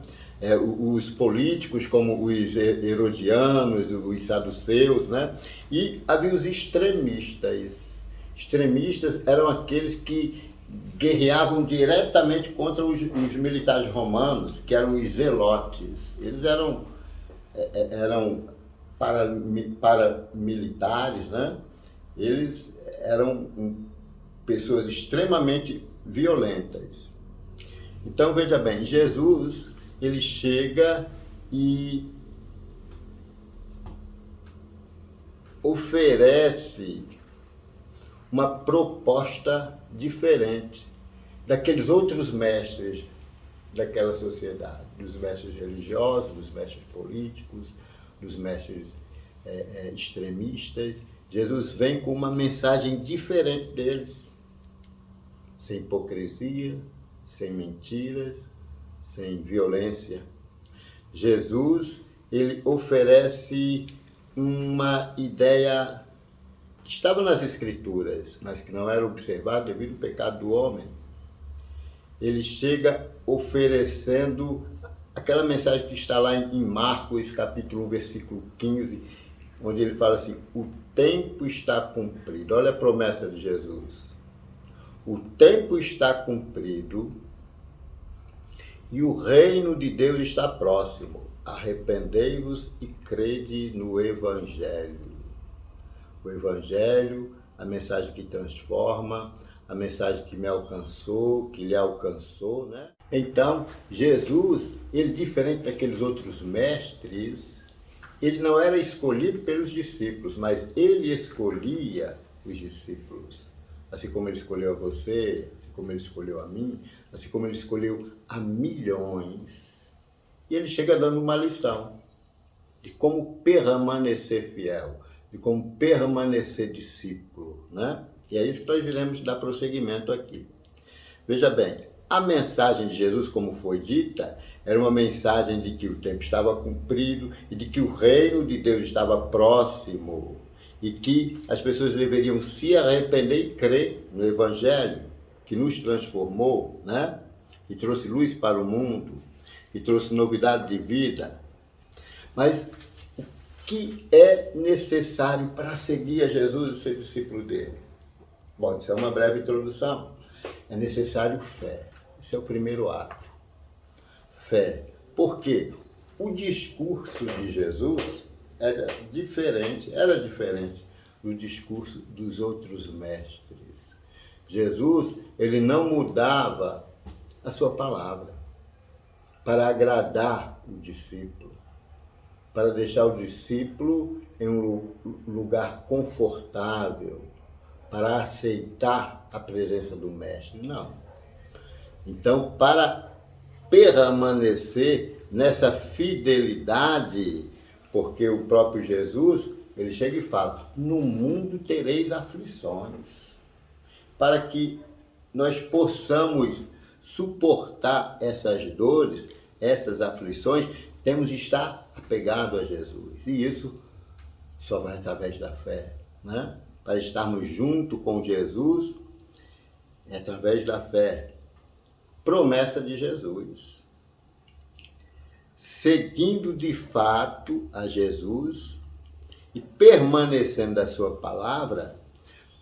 Os políticos como os herodianos, os saduceus, né? E havia os extremistas. Extremistas eram aqueles que guerreavam diretamente contra os militares romanos, que eram os zelotes. Eles eram paramilitares, né? Eles eram pessoas extremamente violentas. Então, veja bem, Jesus, ele chega e oferece uma proposta diferente daqueles outros mestres daquela sociedade, dos mestres religiosos, dos mestres políticos, dos mestres extremistas. Jesus vem com uma mensagem diferente deles, sem hipocrisia, sem mentiras, sem violência. Jesus, ele oferece uma ideia que estava nas Escrituras, mas que não era observada devido ao pecado do homem. Ele chega oferecendo aquela mensagem que está lá em Marcos, capítulo 1, versículo 15, onde ele fala assim: o tempo está cumprido. Olha a promessa de Jesus. O tempo está cumprido e o reino de Deus está próximo. Arrependei-vos e crede no Evangelho. O Evangelho, a mensagem que transforma, a mensagem que me alcançou, que lhe alcançou, né? Então, Jesus, ele diferente daqueles outros mestres, ele não era escolhido pelos discípulos, mas ele escolhia os discípulos. Assim como ele escolheu a você, assim como ele escolheu a mim, assim como ele escolheu a milhões. E ele chega dando uma lição de como permanecer fiel, de como permanecer discípulo, né? E é isso que nós iremos dar prosseguimento aqui. Veja bem, a mensagem de Jesus, como foi dita, era uma mensagem de que o tempo estava cumprido e de que o reino de Deus estava próximo e que as pessoas deveriam se arrepender e crer no Evangelho, que nos transformou, né? Que trouxe luz para o mundo, que trouxe novidade de vida. Mas o que é necessário para seguir a Jesus e ser discípulo dele? Bom, isso é uma breve introdução. É necessário fé. Esse é o primeiro ato. Fé. Porque o discurso de Jesus era diferente do discurso dos outros mestres. Jesus, ele não mudava a sua palavra para agradar o discípulo, para deixar o discípulo em um lugar confortável, para aceitar a presença do mestre. Não. Então, para permanecer nessa fidelidade, porque o próprio Jesus, ele chega e fala: no mundo tereis aflições. Para que nós possamos suportar essas dores, essas aflições, temos de estar apegado a Jesus. E isso só vai através da fé, né? Para estarmos junto com Jesus, é através da fé. Promessa de Jesus. Seguindo de fato a Jesus e permanecendo da sua palavra,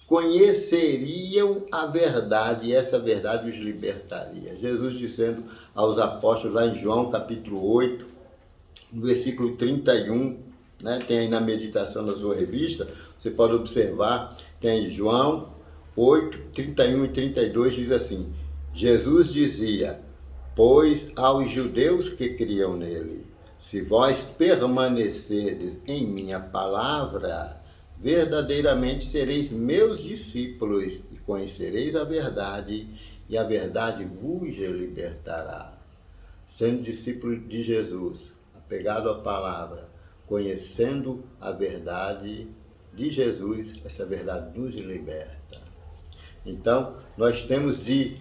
conheceriam a verdade, e essa verdade os libertaria. Jesus dizendo aos apóstolos lá em João capítulo 8, no versículo 31, né? Tem aí na meditação da sua revista, você pode observar, tem João 8, 31 e 32, diz assim: Jesus dizia: pois aos judeus que criam nele, se vós permanecerdes em minha palavra, verdadeiramente sereis meus discípulos e conhecereis a verdade, e a verdade vos libertará. Sendo discípulo de Jesus, apegado à palavra, conhecendo a verdade de Jesus, essa verdade nos liberta. Então, nós temos de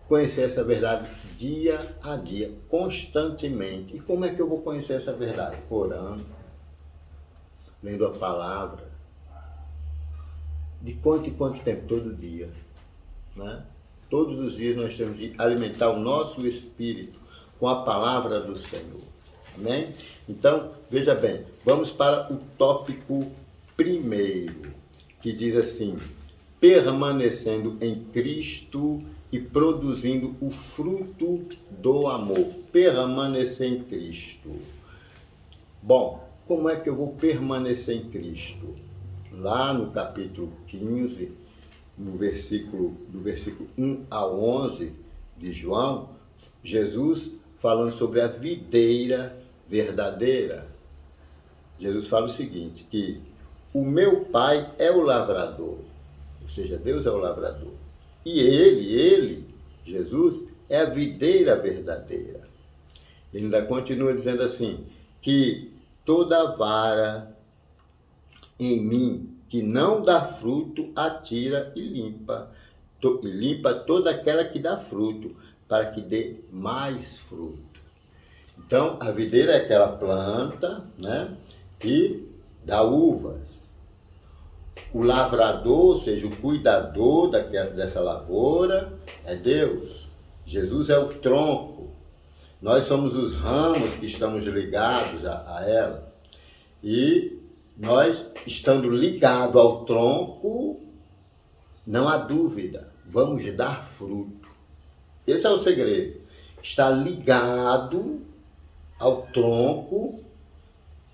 conhecer essa verdade dia a dia, constantemente. E como é que eu vou conhecer essa verdade? Orando, lendo a palavra. De quanto em quanto tempo? Todo dia, né? Todos os dias nós temos de alimentar o nosso espírito com a palavra do Senhor. Amém? Então, veja bem, vamos para o tópico primeiro, que diz assim: permanecendo em Cristo e produzindo o fruto do amor. Permanecer em Cristo. Bom, como é que eu vou permanecer em Cristo? Lá no capítulo 15, do versículo 1 ao 11 de João, Jesus falando sobre a videira verdadeira. Jesus fala o seguinte, que o meu Pai é o lavrador, ou seja, Deus é o lavrador. E ele, Jesus, é a videira verdadeira. Ele ainda continua dizendo assim, que toda vara em mim que não dá fruto, atira e limpa. Limpa toda aquela que dá fruto, para que dê mais fruto. Então, a videira é aquela planta, né, que dá uvas. O lavrador, ou seja, o cuidador dessa lavoura, é Deus. Jesus é o tronco. Nós somos os ramos que estamos ligados a ela. E nós, estando ligados ao tronco, não há dúvida, vamos dar fruto. Esse é o segredo. Estar ligado ao tronco,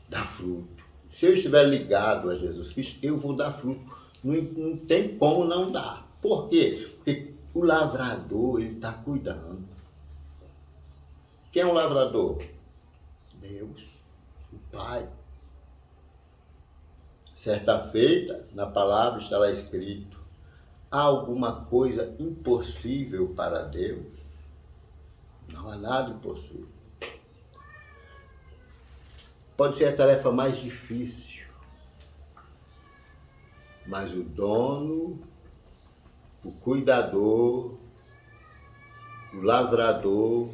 dá fruto. Se eu estiver ligado a Jesus Cristo, eu vou dar fruto. Não tem como não dar. Por quê? Porque o lavrador, ele está cuidando. Quem é o lavrador? Deus, o Pai. Certa feita, na palavra está lá escrito: há alguma coisa impossível para Deus? Não há nada impossível. Pode ser a tarefa mais difícil, mas o dono, o cuidador, o lavrador,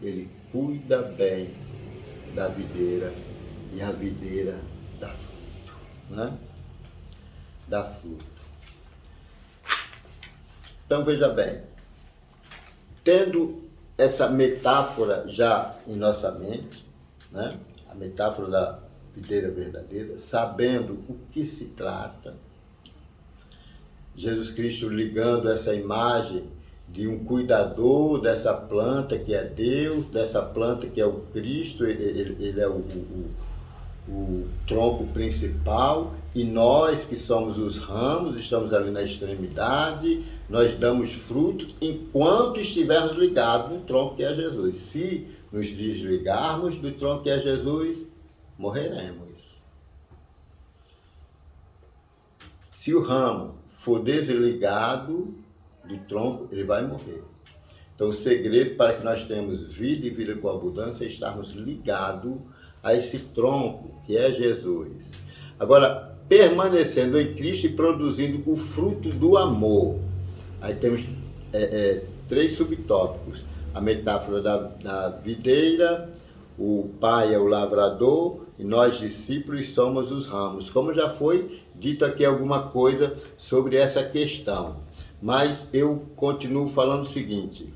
ele cuida bem da videira e a videira dá fruto, né? Dá fruto. Então veja bem, tendo essa metáfora já em nossa mente, né? A metáfora da videira verdadeira, sabendo o que se trata, Jesus Cristo ligando essa imagem de um cuidador dessa planta que é Deus, dessa planta que é o Cristo, ele é o tronco principal, e nós que somos os ramos, estamos ali na extremidade, nós damos fruto enquanto estivermos ligados no tronco que é Jesus. Se nos desligarmos do tronco que é Jesus, morreremos. Se o ramo for desligado do tronco, ele vai morrer. Então, o segredo para que nós tenhamos vida e vida com abundância é estarmos ligados a esse tronco que é Jesus. Agora, permanecendo em Cristo e produzindo o fruto do amor. Aí temos três subtópicos. A metáfora da videira, o pai é o lavrador e nós, discípulos, somos os ramos. Como já foi dito aqui alguma coisa sobre essa questão. Mas eu continuo falando o seguinte,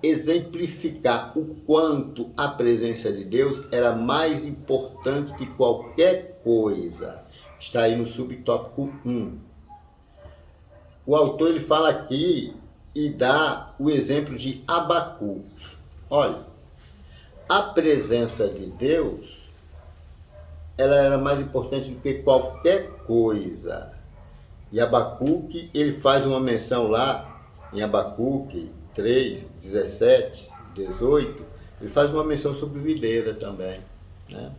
exemplificar o quanto a presença de Deus era mais importante que qualquer coisa. Está aí no subtópico 1. O autor ele fala aqui e dá o exemplo de Abacuque. Olha, a presença de Deus, ela era mais importante do que qualquer coisa. E Abacuque, ele faz uma menção lá, em Abacuque 3, 17, 18, ele faz uma menção sobre videira também, né?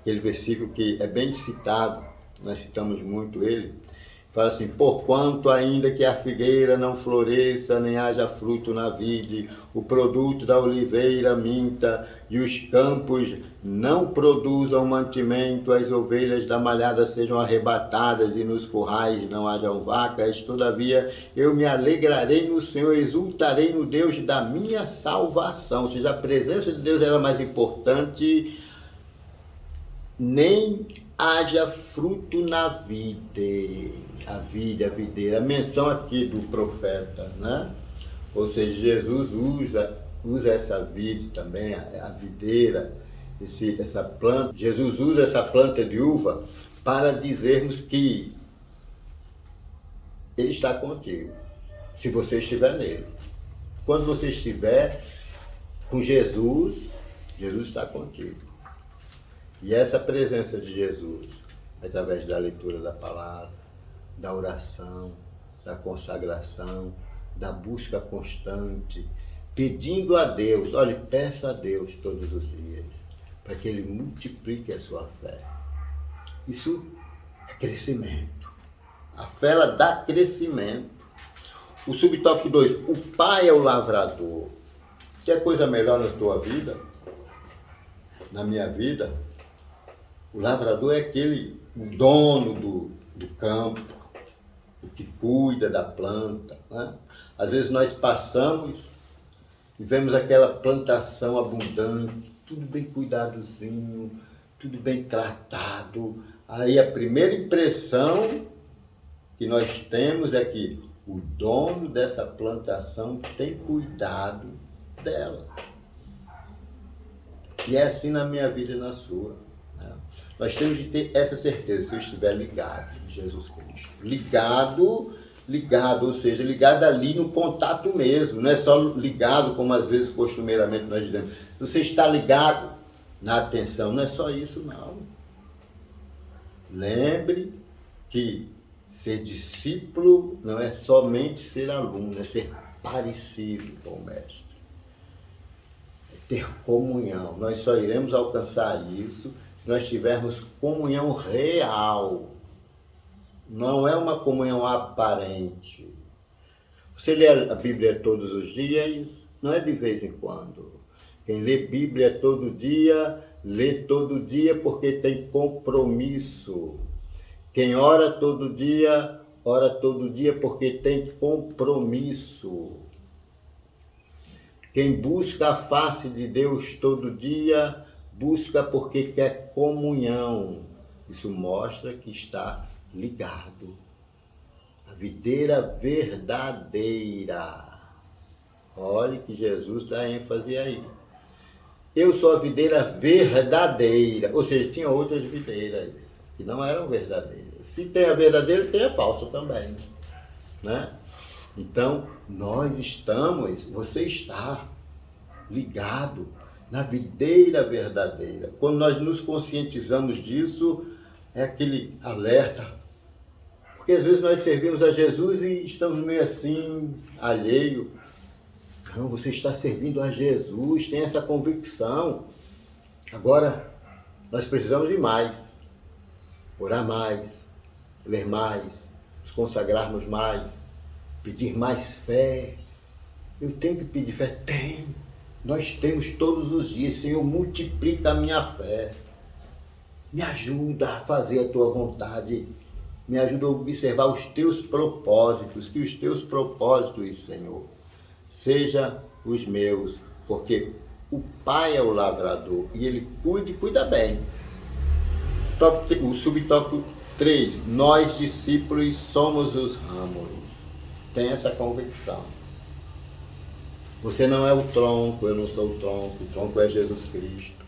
Aquele versículo que é bem citado, nós citamos muito ele, fala assim: porquanto ainda que a figueira não floresça, nem haja fruto na vide, o produto da oliveira minta, e os campos não produzam mantimento, as ovelhas da malhada sejam arrebatadas, e nos currais não hajam vacas, todavia eu me alegrarei no Senhor, exultarei no Deus da minha salvação. Ou seja, a presença de Deus era mais importante, nem haja fruto na vide, a videira, a menção aqui do profeta, né? Ou seja, Jesus usa essa vide também, a videira, essa planta. Jesus usa essa planta de uva para dizermos que Ele está contigo, se você estiver nele. Quando você estiver com Jesus, Jesus está contigo. E essa presença de Jesus, através da leitura da palavra, da oração, da consagração, da busca constante, pedindo a Deus, olha, peça a Deus todos os dias, para que Ele multiplique a sua fé. Isso é crescimento. A fé, ela dá crescimento. O subtópico 2, o pai é o lavrador. Quer coisa melhor na tua vida? Na minha vida? O lavrador é o dono do campo, o que cuida da planta, né? Às vezes nós passamos e vemos aquela plantação abundante, tudo bem cuidadozinho, tudo bem tratado. Aí a primeira impressão que nós temos é que o dono dessa plantação tem cuidado dela. E é assim na minha vida e na sua, né? Nós temos de ter essa certeza, se eu estiver ligado em Jesus Cristo. Ligado, ou seja, ligado ali no contato mesmo. Não é só ligado como às vezes costumeiramente nós dizemos. Você está ligado na atenção, não é só isso não. Lembre que ser discípulo não é somente ser aluno, é ser parecido com o Mestre. É ter comunhão. Nós só iremos alcançar isso se nós tivermos comunhão real. Não é uma comunhão aparente. Você lê a Bíblia todos os dias, não é de vez em quando. Quem lê Bíblia todo dia, lê todo dia porque tem compromisso. Quem ora todo dia porque tem compromisso. Quem busca a face de Deus todo dia, busca porque quer comunhão. Isso mostra que está ligado. A videira verdadeira. Olhe que Jesus dá ênfase aí. Eu sou a videira verdadeira. Ou seja, tinha outras videiras que não eram verdadeiras. Se tem a verdadeira, tem a falsa também, né? Então, você está ligado na videira verdadeira. Quando nós nos conscientizamos disso, é aquele alerta. Porque às vezes nós servimos a Jesus e estamos meio assim, alheio. Não, você está servindo a Jesus, tem essa convicção. Agora, nós precisamos de mais. Orar mais, ler mais, nos consagrarmos mais, pedir mais fé. Eu tenho que pedir fé? Tenho. Nós temos todos os dias. Senhor, multiplica a minha fé. Me ajuda a fazer a tua vontade. Me ajuda a observar os teus propósitos. Que os teus propósitos, Senhor, sejam os meus. Porque o Pai é o lavrador e Ele cuida e cuida bem. O subtópico 3. Nós, discípulos, somos os ramos. Tem essa convicção. Você não é o tronco, eu não sou o tronco é Jesus Cristo.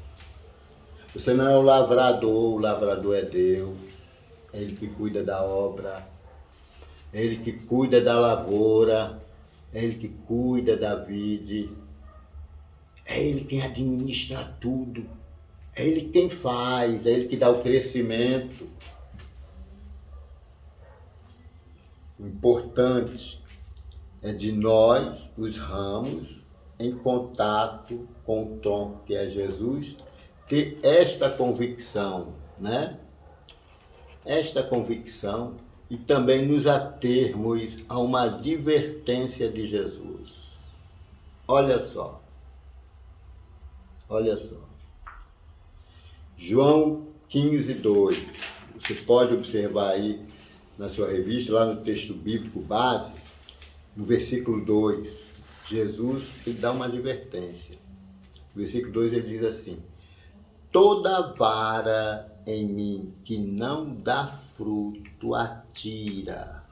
Você não é o lavrador é Deus. É Ele que cuida da obra, é Ele que cuida da lavoura, é Ele que cuida da vide, é Ele quem administra tudo, é Ele quem faz, é Ele que dá o crescimento. O importante é de nós, os ramos, em contato com o tronco que é Jesus, ter esta convicção, né? Esta convicção e também nos atermos a uma advertência de Jesus. Olha só. João 15:2. Você pode observar aí na sua revista, lá no texto bíblico base, no versículo 2, Jesus ele dá uma advertência. No versículo 2 ele diz assim: toda vara em mim que não dá fruto, atira.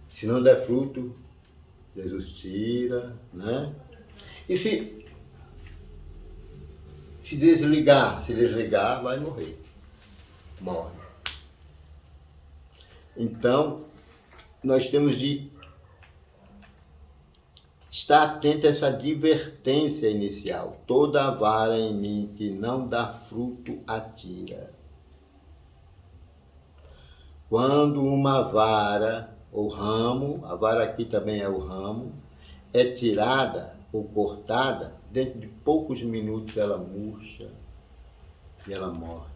Se não der fruto, Jesus tira, né? E se desligar, vai morrer. Morre. Então, nós temos de estar atento a essa advertência inicial. Toda vara em mim que não dá fruto, atira. Quando uma vara, ou ramo, a vara aqui também é o ramo, é tirada ou cortada, dentro de poucos minutos ela murcha e ela morre.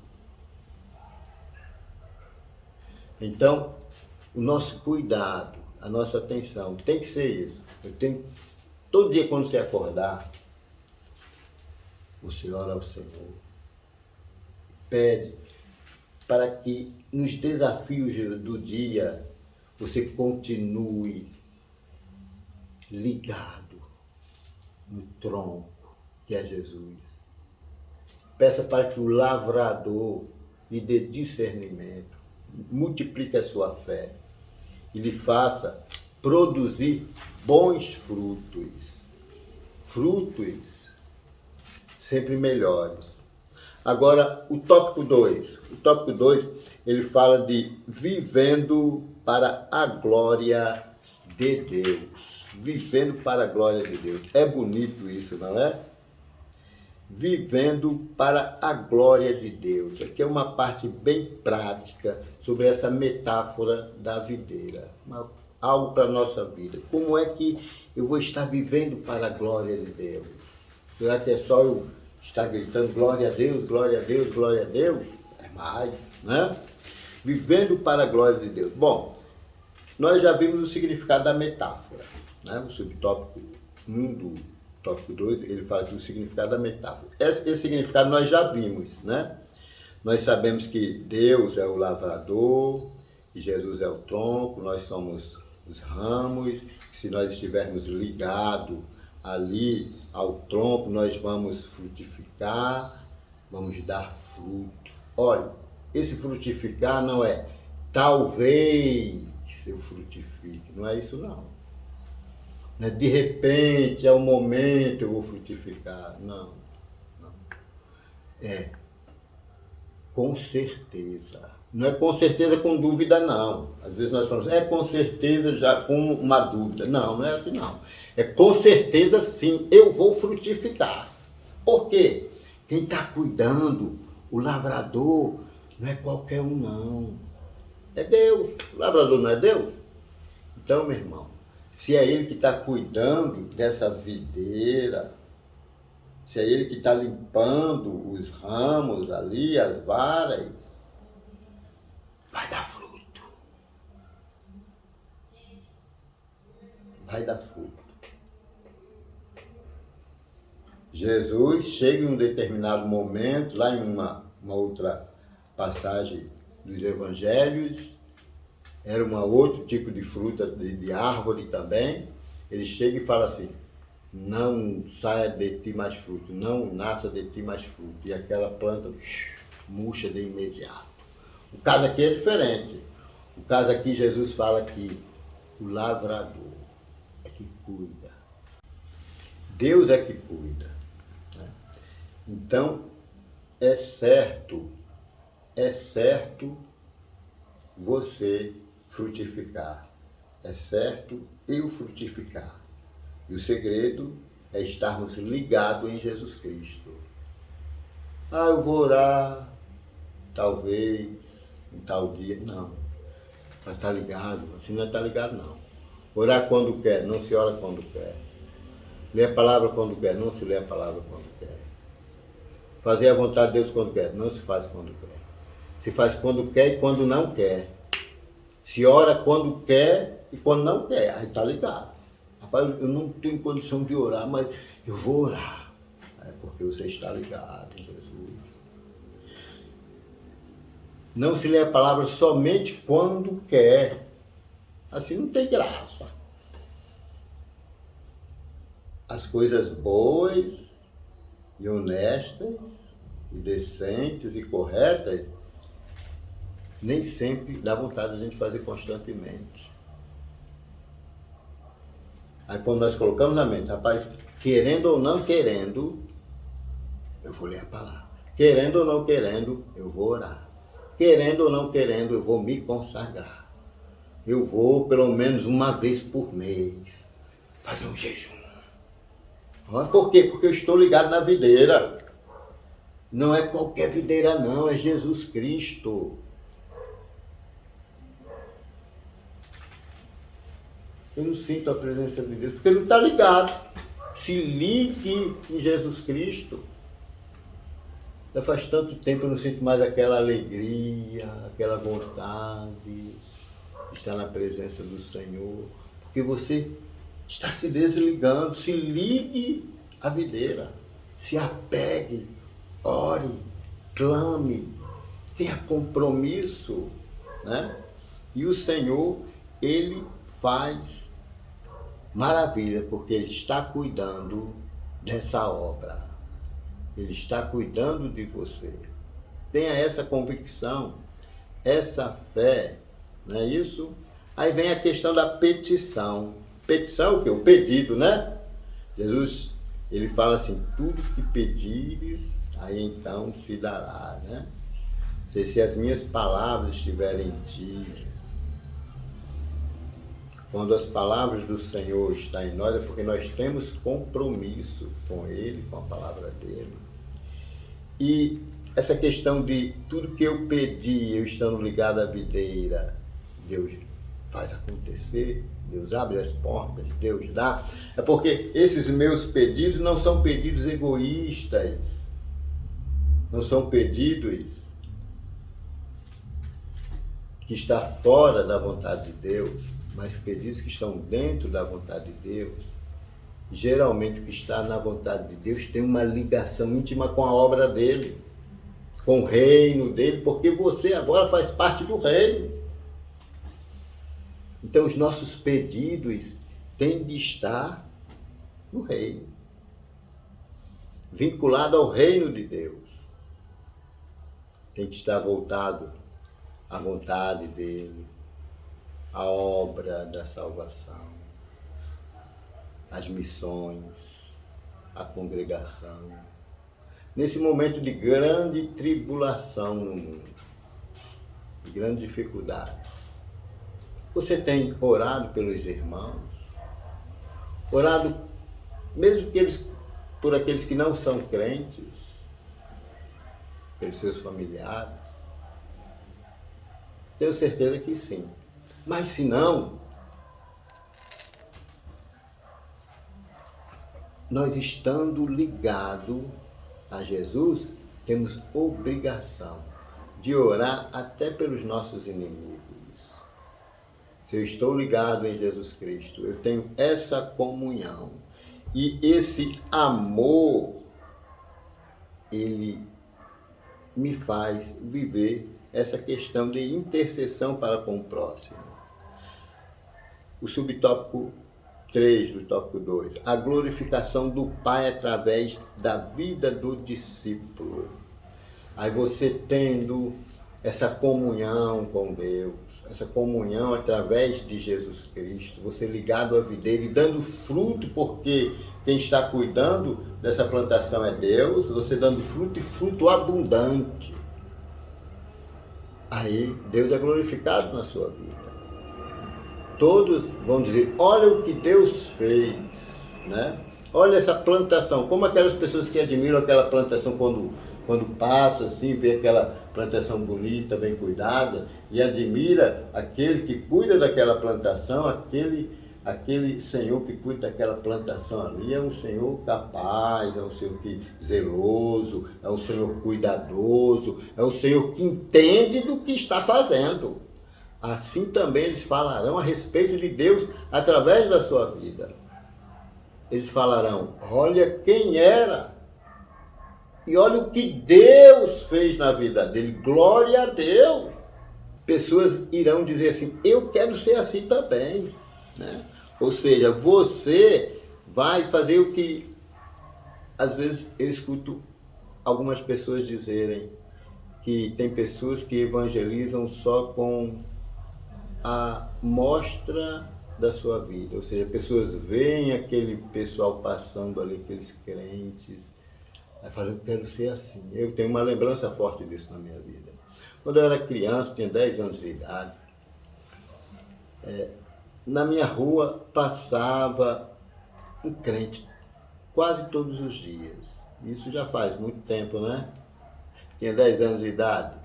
Então, o nosso cuidado, a nossa atenção tem que ser isso. Todo dia quando você acordar, você ora ao Senhor, pede para que nos desafios do dia você continue ligado no tronco que é Jesus. Peça para que o lavrador lhe dê discernimento, multiplique a sua fé e lhe faça produzir bons frutos. Frutos sempre melhores. Agora, o tópico 2. O tópico 2, ele fala de vivendo para a glória de Deus. Vivendo para a glória de Deus. É bonito isso, não é? Vivendo para a glória de Deus. Aqui é uma parte bem prática sobre essa metáfora da videira. Algo para a nossa vida. Como é que eu vou estar vivendo para a glória de Deus? Será que é só eu estar gritando glória a Deus, glória a Deus, glória a Deus? É mais, né? Vivendo para a glória de Deus. Bom, nós já vimos o significado da metáfora, né? O subtópico 1 do tópico 2, ele fala aqui o significado da metáfora. Esse significado nós já vimos, né? Nós sabemos que Deus é o lavrador, que Jesus é o tronco, nós somos os ramos, que se nós estivermos ligados ali ao tronco, nós vamos frutificar, vamos dar fruto. Olha, esse frutificar não é talvez eu frutifique, não é isso não. Não é de repente, é o momento eu vou frutificar, não. É com certeza. Não é com certeza com dúvida, não. Às vezes nós falamos, é com certeza já com uma dúvida. Não, não é assim, não. É com certeza, sim, eu vou frutificar. Por quê? Quem está cuidando, o lavrador, não é qualquer um, não. É Deus. O lavrador não é Deus? Então, meu irmão, se é Ele que está cuidando dessa videira, se é Ele que está limpando os ramos ali, as varas, vai dar fruto. Vai dar fruto. Jesus chega em um determinado momento, lá em uma outra passagem dos evangelhos, era um outro tipo de fruta, de árvore também, ele chega e fala assim, não saia de ti mais fruto, não nasça de ti mais fruto. E aquela planta murcha de imediato. O caso aqui é diferente. O caso aqui, Jesus fala que o lavrador é que cuida. Deus é que cuida. Né? Então, é certo você frutificar. É certo eu frutificar. E o segredo é estarmos ligados em Jesus Cristo. Ah, eu vou orar, talvez, em tal dia. Não. Mas está ligado. Assim não é estar ligado, não. Orar quando quer, não se ora quando quer. Ler a palavra quando quer, não se lê a palavra quando quer. Fazer a vontade de Deus quando quer, não se faz quando quer. Se faz quando quer e quando não quer. Se ora quando quer e quando não quer. Aí está ligado. Rapaz, eu não tenho condição de orar, mas eu vou orar. É porque você está ligado em Jesus. Não se lê a palavra somente quando quer. Assim não tem graça. As coisas boas e honestas e decentes e corretas nem sempre dá vontade de a gente fazer constantemente. Aí quando nós colocamos na mente, rapaz, querendo ou não querendo, eu vou ler a palavra. Querendo ou não querendo, eu vou orar. Querendo ou não querendo, eu vou me consagrar. Eu vou pelo menos uma vez por mês fazer um jejum. Por quê? Porque eu estou ligado na videira. Não é qualquer videira não, é Jesus Cristo. Eu não sinto a presença de Deus, porque ele não está ligado. Se ligue em Jesus Cristo. Já faz tanto tempo eu não sinto mais aquela alegria, aquela vontade de estar na presença do Senhor. Porque você está se desligando. Se ligue à videira. Se apegue, ore, clame, tenha compromisso, né? E o Senhor, Ele faz maravilha, porque Ele está cuidando dessa obra. Ele está cuidando de você. Tenha essa convicção, essa fé, não é isso? Aí vem a questão da petição. Petição é o quê? O pedido, né? Jesus, ele fala assim, tudo que pedires, aí então se dará, né? Ou seja, se as minhas palavras estiverem em ti, quando as palavras do Senhor estão em nós, é porque nós temos compromisso com Ele, com a palavra dEle. E essa questão de tudo que eu pedi, eu estando ligado à videira, Deus faz acontecer, Deus abre as portas, Deus dá. É porque esses meus pedidos não são pedidos egoístas, não são pedidos que está fora da vontade de Deus, mas pedidos que estão dentro da vontade de Deus. Geralmente o que está na vontade de Deus tem uma ligação íntima com a obra dele, com o reino dele, porque você agora faz parte do reino. Então os nossos pedidos têm de estar no reino, vinculado ao reino de Deus. Tem que estar voltado à vontade dele, à obra da salvação, às missões, à congregação. Nesse momento de grande tribulação no mundo, de grande dificuldade, você tem orado pelos irmãos, orado mesmo por aqueles que não são crentes, pelos seus familiares? Tenho certeza que sim. Mas se não, nós estando ligados a Jesus, temos obrigação de orar até pelos nossos inimigos. Se eu estou ligado em Jesus Cristo, eu tenho essa comunhão. E esse amor, ele me faz viver essa questão de intercessão para com o próximo. O subtópico 3 do tópico 2, a glorificação do Pai através da vida do discípulo. Aí você tendo essa comunhão com Deus, essa comunhão através de Jesus Cristo, você ligado à videira e dando fruto, porque quem está cuidando dessa plantação é Deus, você dando fruto e fruto abundante. Aí Deus é glorificado na sua vida. Todos vão dizer, olha o que Deus fez, né? Olha essa plantação, como aquelas pessoas que admiram aquela plantação quando passa assim, vê aquela plantação bonita, bem cuidada, e admira aquele que cuida daquela plantação, aquele Senhor que cuida daquela plantação ali, é um Senhor capaz, é um Senhor zeloso, é um Senhor cuidadoso, é um Senhor que entende do que está fazendo. Assim também eles falarão a respeito de Deus através da sua vida. Eles falarão, olha quem era e olha o que Deus fez na vida dele, glória a Deus. Pessoas irão dizer assim, eu quero ser assim também, né? Ou seja, você vai fazer o que, às vezes eu escuto algumas pessoas dizerem, que tem pessoas que evangelizam só com a mostra da sua vida, ou seja, pessoas veem aquele pessoal passando ali, aqueles crentes, aí falam, eu quero ser assim. Eu tenho uma lembrança forte disso na minha vida. Quando eu era criança, tinha 10 anos de idade, na minha rua passava um crente quase todos os dias. Isso já faz muito tempo, né? Tinha 10 anos de idade,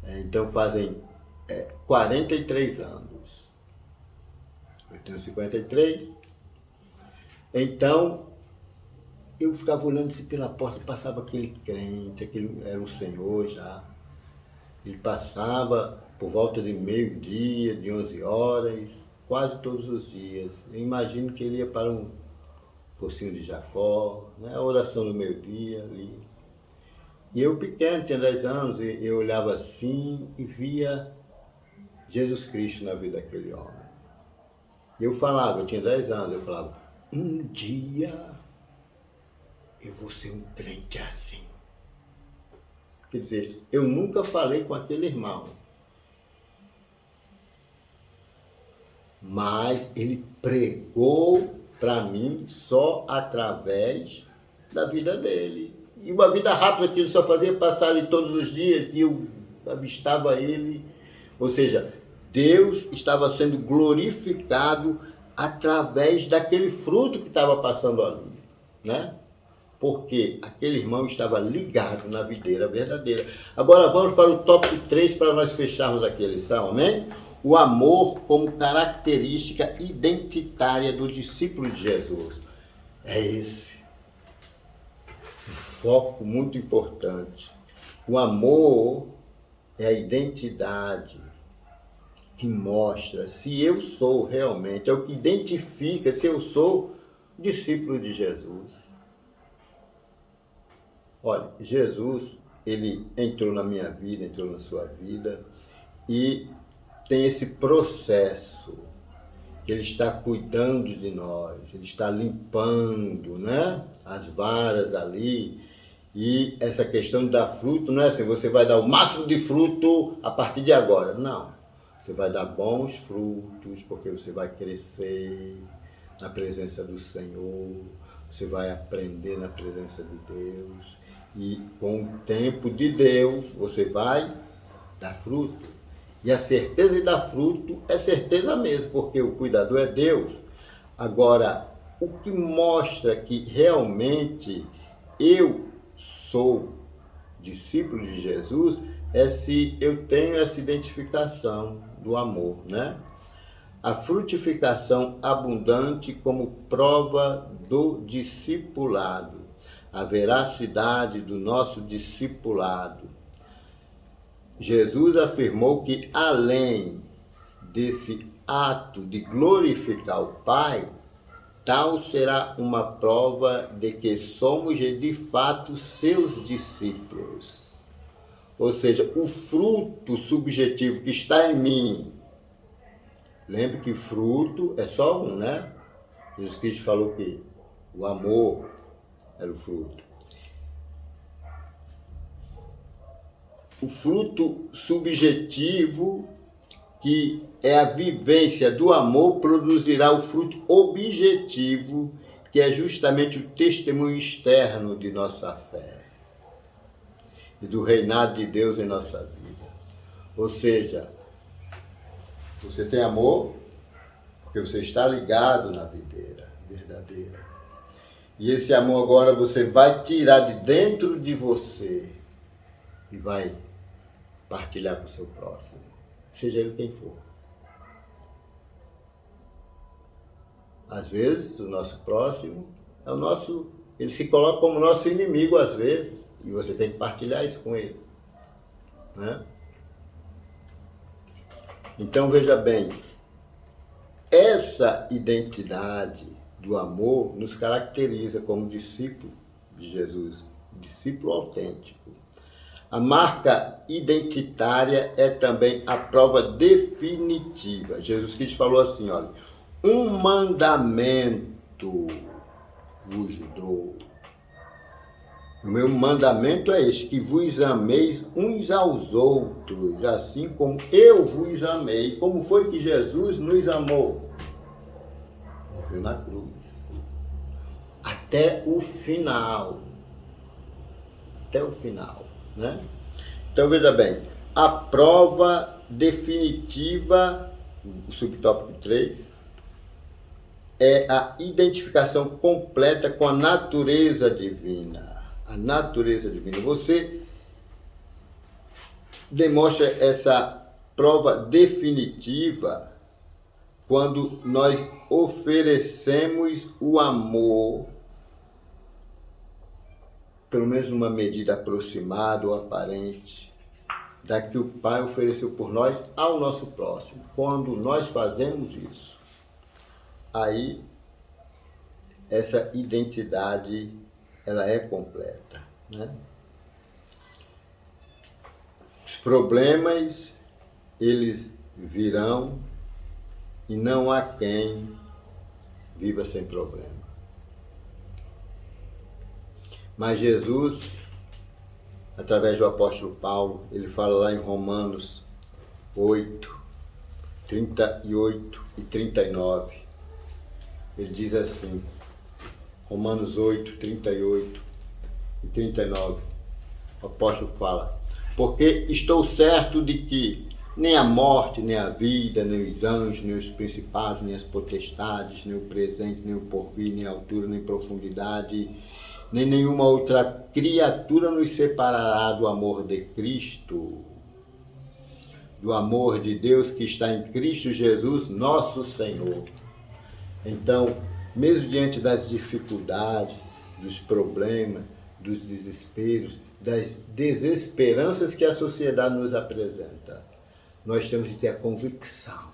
então fazem 43 anos. Eu tenho 53. Então, eu ficava olhando assim pela porta, passava aquele crente, aquele era o Senhor já. Ele passava por volta de meio-dia, de 11 horas, quase todos os dias. Eu imagino que ele ia para Pocinho de Jacó, né? A oração do meio-dia ali. E eu pequeno, tinha 10 anos, e eu olhava assim e via Jesus Cristo na vida daquele homem. E eu falava, eu tinha 10 anos, eu falava, um dia eu vou ser um crente assim. Quer dizer, eu nunca falei com aquele irmão, mas ele pregou para mim só através da vida dele. E uma vida rápida que ele só fazia passar ali todos os dias e eu avistava ele. Ou seja, Deus estava sendo glorificado através daquele fruto que estava passando ali, né? Porque aquele irmão estava ligado na videira verdadeira. Agora vamos para o tópico 3 para nós fecharmos aqui a lição, amém? O amor como característica identitária do discípulo de Jesus. É esse um foco muito importante. O amor é a identidade que mostra se eu sou realmente, é o que identifica se eu sou discípulo de Jesus. Olha, Jesus, ele entrou na minha vida, entrou na sua vida e tem esse processo. Ele está cuidando de nós, ele está limpando, né, as varas ali. E essa questão de dar fruto, não é assim, você vai dar o máximo de fruto a partir de agora. Não. Você vai dar bons frutos, porque você vai crescer na presença do Senhor, você vai aprender na presença de Deus. E com o tempo de Deus, você vai dar fruto. E a certeza de dar fruto é certeza mesmo, porque o cuidador é Deus. Agora, o que mostra que realmente eu sou discípulo de Jesus é se eu tenho essa identificação do amor, né? A frutificação abundante como prova do discipulado, a veracidade do nosso discipulado. Jesus afirmou que além desse ato de glorificar o Pai, tal será uma prova de que somos de fato seus discípulos. Ou seja, o fruto subjetivo que está em mim. Lembre que fruto é só um, né? Jesus Cristo falou que o amor era o fruto. O fruto subjetivo, que é a vivência do amor, produzirá o fruto objetivo, que é justamente o testemunho externo de nossa fé e do reinado de Deus em nossa vida. Ou seja, você tem amor porque você está ligado na videira verdadeira. E esse amor agora você vai tirar de dentro de você e vai partilhar com o seu próximo, seja ele quem for. Às vezes, o nosso próximo é o nosso, ele se coloca como nosso inimigo às vezes, e você tem que partilhar isso com ele, né? Então, veja bem, essa identidade do amor nos caracteriza como discípulo de Jesus, discípulo autêntico. A marca identitária é também a prova definitiva. Jesus Cristo falou assim, olha, um mandamento vos dou. O meu mandamento é este, que vos ameis uns aos outros, assim como eu vos amei. Como foi que Jesus nos amou? Morreu na cruz. Até o final. Até o final. Né? Então veja bem, a prova definitiva, o subtópico 3, é a identificação completa com a natureza divina. A natureza divina. Você demonstra essa prova definitiva quando nós oferecemos o amor, pelo menos numa medida aproximada ou aparente, da que o Pai ofereceu por nós ao nosso próximo. Quando nós fazemos isso, aí essa identidade ela é completa, né? problemas, eles virão e não há quem viva sem problema. Mas Jesus, através do apóstolo Paulo, ele fala lá em Romanos 8, 38 e 39. Ele diz assim, Romanos 8, 38 e 39, o apóstolo fala: porque estou certo de que nem a morte, nem a vida, nem os anjos, nem os principados, nem as potestades, nem o presente, nem o porvir, nem a altura, nem profundidade, nem nenhuma outra criatura nos separará do amor de Cristo, do amor de Deus que está em Cristo Jesus, nosso Senhor. Então, mesmo diante das dificuldades, dos problemas, dos desesperos, das desesperanças que a sociedade nos apresenta, nós temos de ter a convicção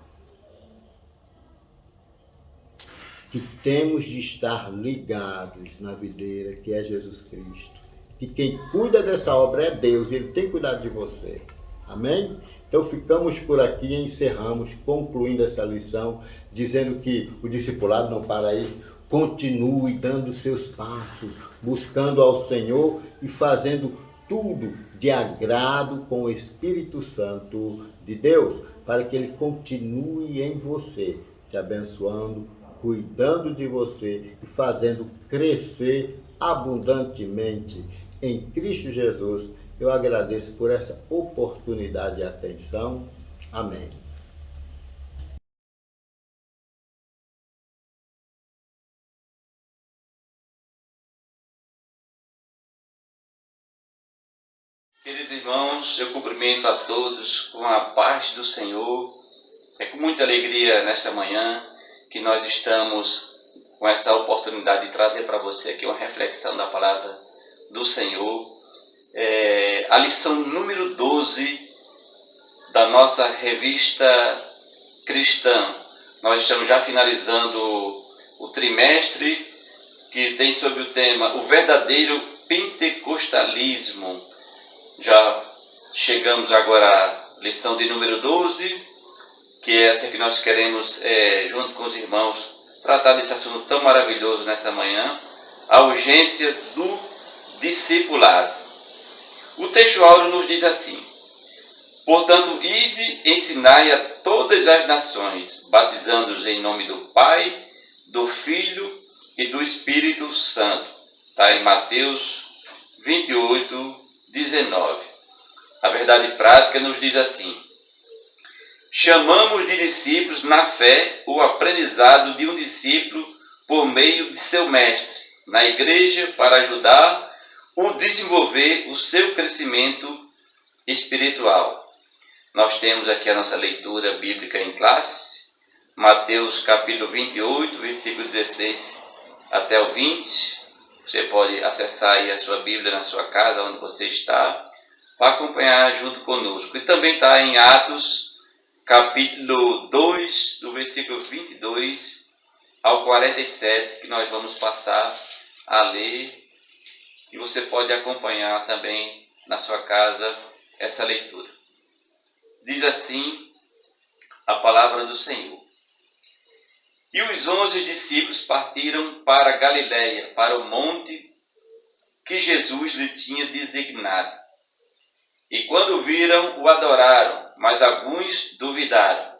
que temos de estar ligados na videira que é Jesus Cristo. Que quem cuida dessa obra é Deus, Ele tem cuidado de você. Amém? Então ficamos por aqui e encerramos, concluindo essa lição, dizendo que o discipulado não para aí, continue dando seus passos, buscando ao Senhor e fazendo tudo de agrado com o Espírito Santo de Deus, para que Ele continue em você, te abençoando, cuidando de você e fazendo crescer abundantemente em Cristo Jesus. Eu agradeço por essa oportunidade e atenção. Amém. Queridos irmãos, eu cumprimento a todos com a paz do Senhor. É com muita alegria nesta manhã que nós estamos com essa oportunidade de trazer para você aqui uma reflexão da palavra do Senhor. A lição número 12 da nossa revista cristã. Nós estamos já finalizando o trimestre que tem sobre o tema o verdadeiro pentecostalismo. Já chegamos agora à lição de número 12, que é essa que nós queremos, junto com os irmãos, tratar desse assunto tão maravilhoso nessa manhã, a urgência do discipulado. O texto áureo nos diz assim: portanto, ide, ensinai a todas as nações, batizando-os em nome do Pai, do Filho e do Espírito Santo. Está em Mateus 28, 19. A verdade prática nos diz assim: chamamos de discípulos na fé o aprendizado de um discípulo por meio de seu mestre, na igreja, para ajudar o desenvolver o seu crescimento espiritual. Nós temos aqui a nossa leitura bíblica em classe, Mateus capítulo 28, versículo 16 até o 20. Você pode acessar aí a sua Bíblia na sua casa, onde você está, para acompanhar junto conosco. E também está em Atos capítulo 2, do versículo 22 ao 47, que nós vamos passar a ler. E você pode acompanhar também na sua casa essa leitura. Diz assim a palavra do Senhor: e os 11 discípulos partiram para Galiléia, para o monte que Jesus lhe tinha designado. E quando viram, o adoraram, mas alguns duvidaram.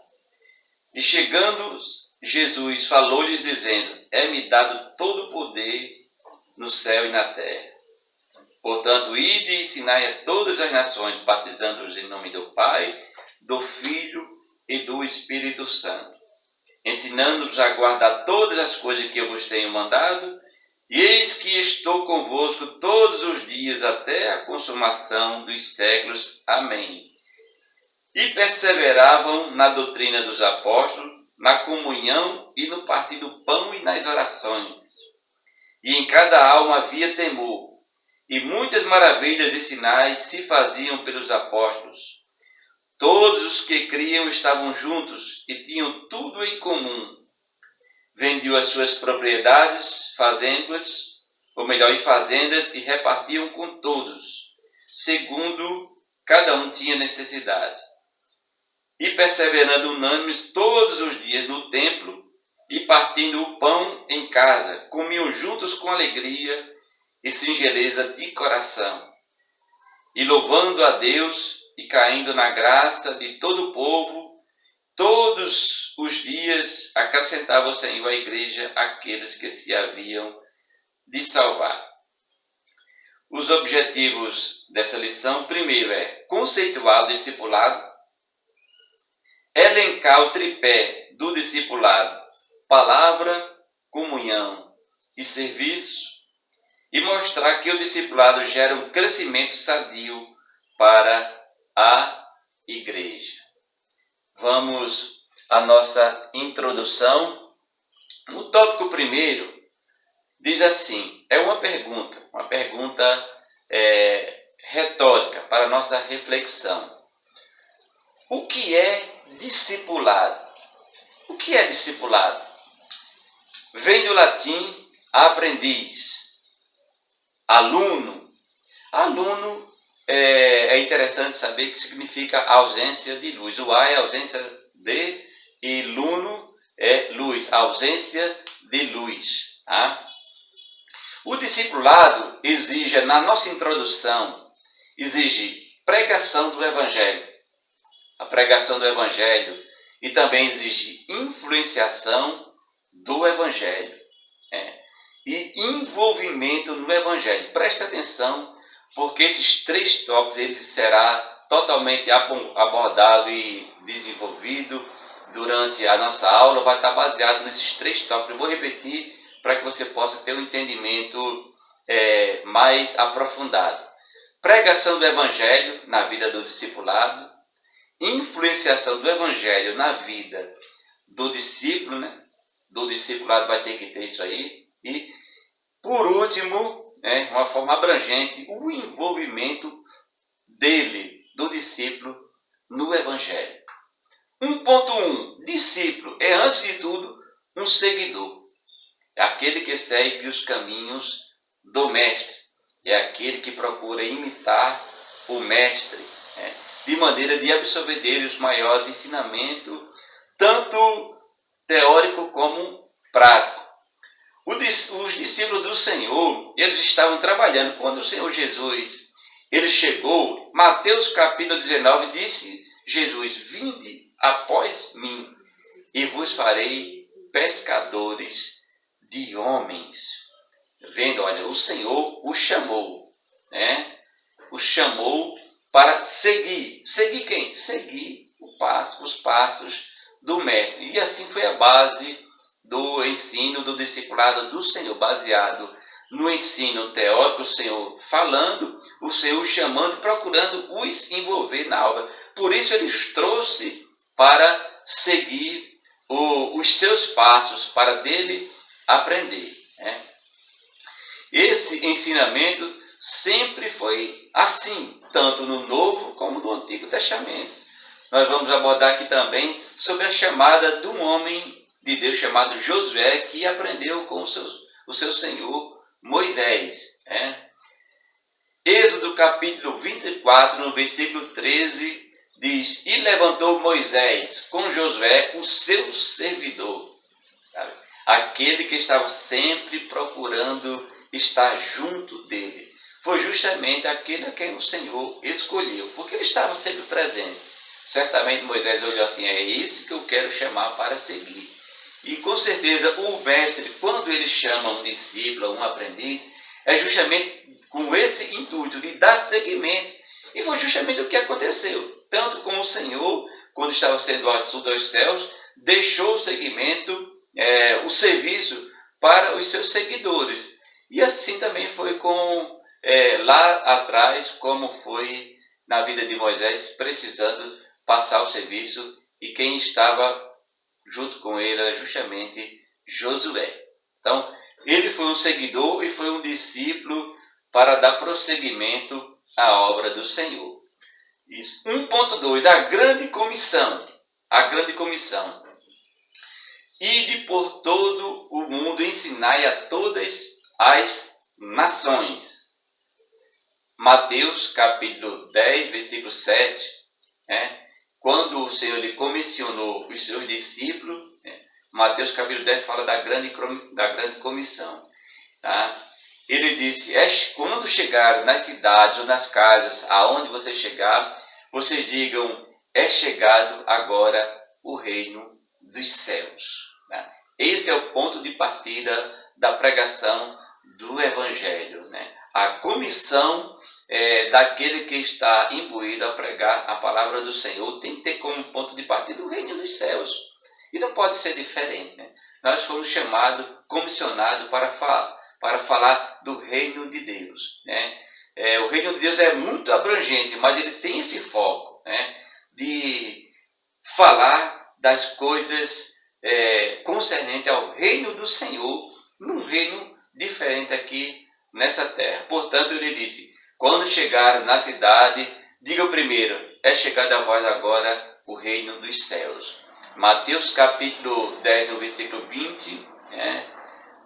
E chegando Jesus, falou-lhes dizendo: é-me dado todo o poder no céu e na terra. Portanto, ide e ensinai a todas as nações, batizando-os em nome do Pai, do Filho e do Espírito Santo, ensinando-os a guardar todas as coisas que eu vos tenho mandado, e eis que estou convosco todos os dias até a consumação dos séculos. Amém. E perseveravam na doutrina dos apóstolos, na comunhão e no partir do pão e nas orações. E em cada alma havia temor, e muitas maravilhas e sinais se faziam pelos apóstolos. Todos os que criam estavam juntos e tinham tudo em comum. Vendiam as suas propriedades, fazendas, ou melhor, em fazendas, e repartiam com todos, segundo cada um tinha necessidade. E perseverando unânimes todos os dias no templo, e partindo o pão em casa, comiam juntos com alegria e singeleza de coração, e louvando a Deus e caindo na graça de todo o povo, todos os dias acrescentava o Senhor à igreja aqueles que se haviam de salvar. Os objetivos dessa lição, primeiro é conceituar o discipulado, elencar o tripé do discipulado, palavra, comunhão e serviço, e mostrar que o discipulado gera um crescimento sadio para a igreja. Vamos à nossa introdução. No tópico primeiro, diz assim, é uma pergunta retórica para a nossa reflexão. O que é discipulado? O que é discipulado? Vem do latim aprendiz, aluno. Aluno é interessante saber que significa ausência de luz. O A é ausência de e luno é luz, ausência de luz. Tá? O discipulado exige, na nossa introdução, exige pregação do Evangelho. A pregação do Evangelho e também exige influenciação do Evangelho. E envolvimento no Evangelho. Presta atenção, porque esses três tópicos ele será totalmente abordado e desenvolvido durante a nossa aula. Vai estar baseado nesses três tópicos. Eu vou repetir para que você possa ter um entendimento mais aprofundado. Pregação do Evangelho na vida do discipulado, influenciação do Evangelho na vida do discípulo, né? Do discipulado vai ter que ter isso aí. E, por último, uma forma abrangente, o envolvimento dele, do discípulo, no Evangelho. 1.1. Discípulo é, antes de tudo, um seguidor. É aquele que segue os caminhos do Mestre. É aquele que procura imitar o Mestre, de maneira de absorver dele os maiores ensinamentos, tanto teórico como prático. Os discípulos do Senhor, eles estavam trabalhando. Quando o Senhor Jesus, ele chegou, Mateus capítulo 19, disse Jesus, vinde após mim, e vos farei pescadores de homens. Vendo, olha, o Senhor o chamou, o chamou para seguir. Seguir quem? Seguir os passos do Mestre. E assim foi a base do ensino do discipulado do Senhor, baseado no ensino teórico, o Senhor falando, o Senhor chamando, procurando os envolver na obra. Por isso ele os trouxe para seguir os seus passos, para dele aprender. Esse ensinamento sempre foi assim, tanto no Novo como no Antigo Testamento. Nós vamos abordar aqui também sobre a chamada de um homem de Deus chamado Josué, que aprendeu com o seu senhor Moisés. Êxodo capítulo 24, no versículo 13, diz, e levantou Moisés com Josué, o seu servidor, sabe? Aquele que estava sempre procurando estar junto dele. Foi justamente aquele a quem o Senhor escolheu, porque ele estava sempre presente. Certamente Moisés olhou assim, é esse que eu quero chamar para seguir. E com certeza o mestre, quando ele chama um discípulo, um aprendiz, é justamente com esse intuito de dar seguimento. E foi justamente o que aconteceu. Tanto com o Senhor, quando estava sendo assunto aos céus, deixou o seguimento, o serviço para os seus seguidores. E assim também foi lá atrás, como foi na vida de Moisés, precisando passar o serviço, e quem estava junto com ele era justamente Josué. Então, ele foi um seguidor e foi um discípulo para dar prosseguimento à obra do Senhor. Isso. 1.2, a grande comissão. A grande comissão. Ide por todo o mundo, ensinai a todas as nações. Mateus capítulo 10, versículo 7, né? Quando o Senhor lhe comissionou os seus discípulos, né? Mateus capítulo 10 fala da grande comissão. Tá? Ele disse, quando chegar nas cidades ou nas casas, aonde você chegar, vocês digam, é chegado agora o reino dos céus. Né? Esse é o ponto de partida da pregação do Evangelho. Né? A comissão daquele que está imbuído a pregar a palavra do Senhor tem que ter como ponto de partida o reino dos céus. E não pode ser diferente. Né? Nós fomos chamados, comissionados para falar do reino de Deus. Né? O reino de Deus é muito abrangente, mas ele tem esse foco, né? De falar das coisas concernentes ao reino do Senhor, num reino diferente aqui nessa terra. Portanto, ele disse, quando chegar na cidade, diga primeiro, é chegado a vós agora o reino dos céus. Mateus capítulo 10, no versículo 20, né?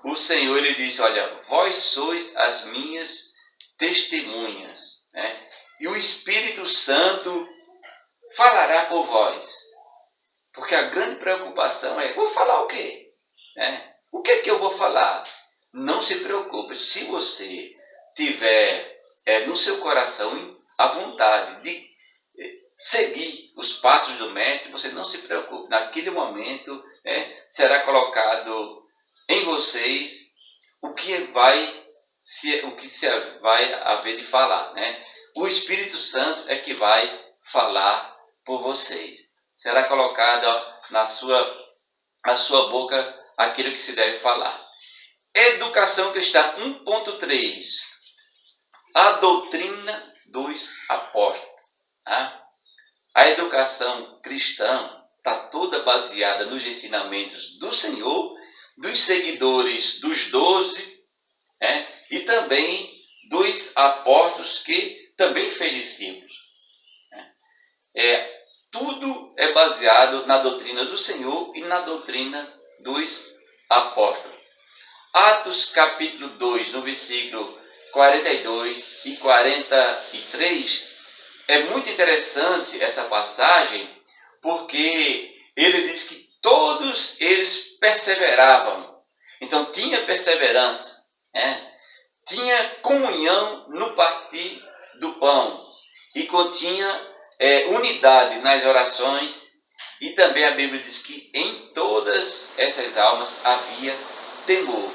O Senhor ele diz, olha, vós sois as minhas testemunhas, né? E o Espírito Santo falará por vós. Porque a grande preocupação é, vou falar o quê? Né? O que é que eu vou falar? Não se preocupe, se você tiver no seu coração a vontade de seguir os passos do Mestre, você não se preocupe. Naquele momento será colocado em vocês o que vai haver de falar. Né? O Espírito Santo é que vai falar por vocês. Será colocado na sua boca aquilo que se deve falar. Educação cristã 1.3. A doutrina dos apóstolos. Tá? A educação cristã está toda baseada nos ensinamentos do Senhor, dos seguidores dos 12, e também dos apóstolos que também fez discípulos. Tudo é baseado na doutrina do Senhor e na doutrina dos apóstolos. Atos capítulo 2, no versículo 42 e 43, é muito interessante essa passagem, porque ele diz que todos eles perseveravam. Então tinha perseverança, tinha comunhão no partir do pão e continha unidade nas orações, e também a Bíblia diz que em todas essas almas havia temor.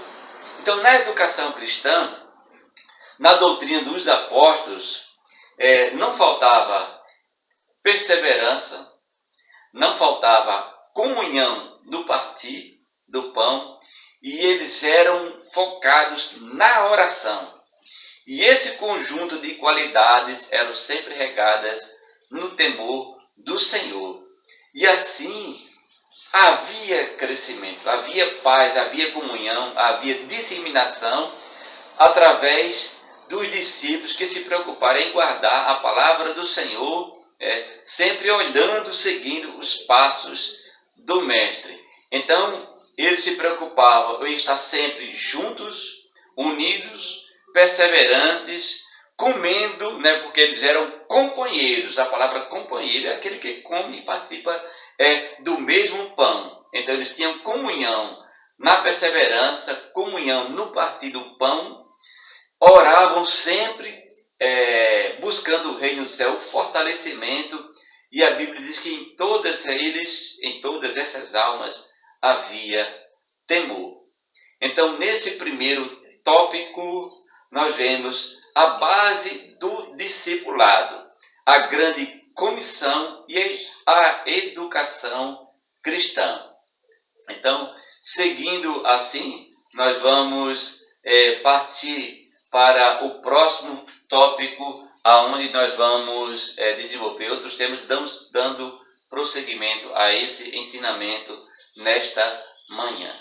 Então, na educação cristã, na doutrina dos apóstolos, não faltava perseverança, não faltava comunhão no partir do pão, e eles eram focados na oração. E esse conjunto de qualidades eram sempre regadas no temor do Senhor. E assim havia crescimento, havia paz, havia comunhão, havia disseminação através dos discípulos que se preocuparam em guardar a palavra do Senhor, sempre olhando, seguindo os passos do Mestre. Então, eles se preocupavam em estar sempre juntos, unidos, perseverantes, comendo, porque eles eram companheiros. A palavra companheiro é aquele que come e participa do mesmo pão. Então eles tinham comunhão na perseverança, comunhão no partir do pão, oravam sempre buscando o reino do céu, o fortalecimento, e a Bíblia diz que em todas essas almas havia temor. Então, nesse primeiro tópico, nós vemos a base do discipulado, a grande comissão e a educação cristã. Então, seguindo assim, nós vamos partir para o próximo tópico, aonde nós vamos desenvolver outros temas, dando prosseguimento a esse ensinamento nesta manhã.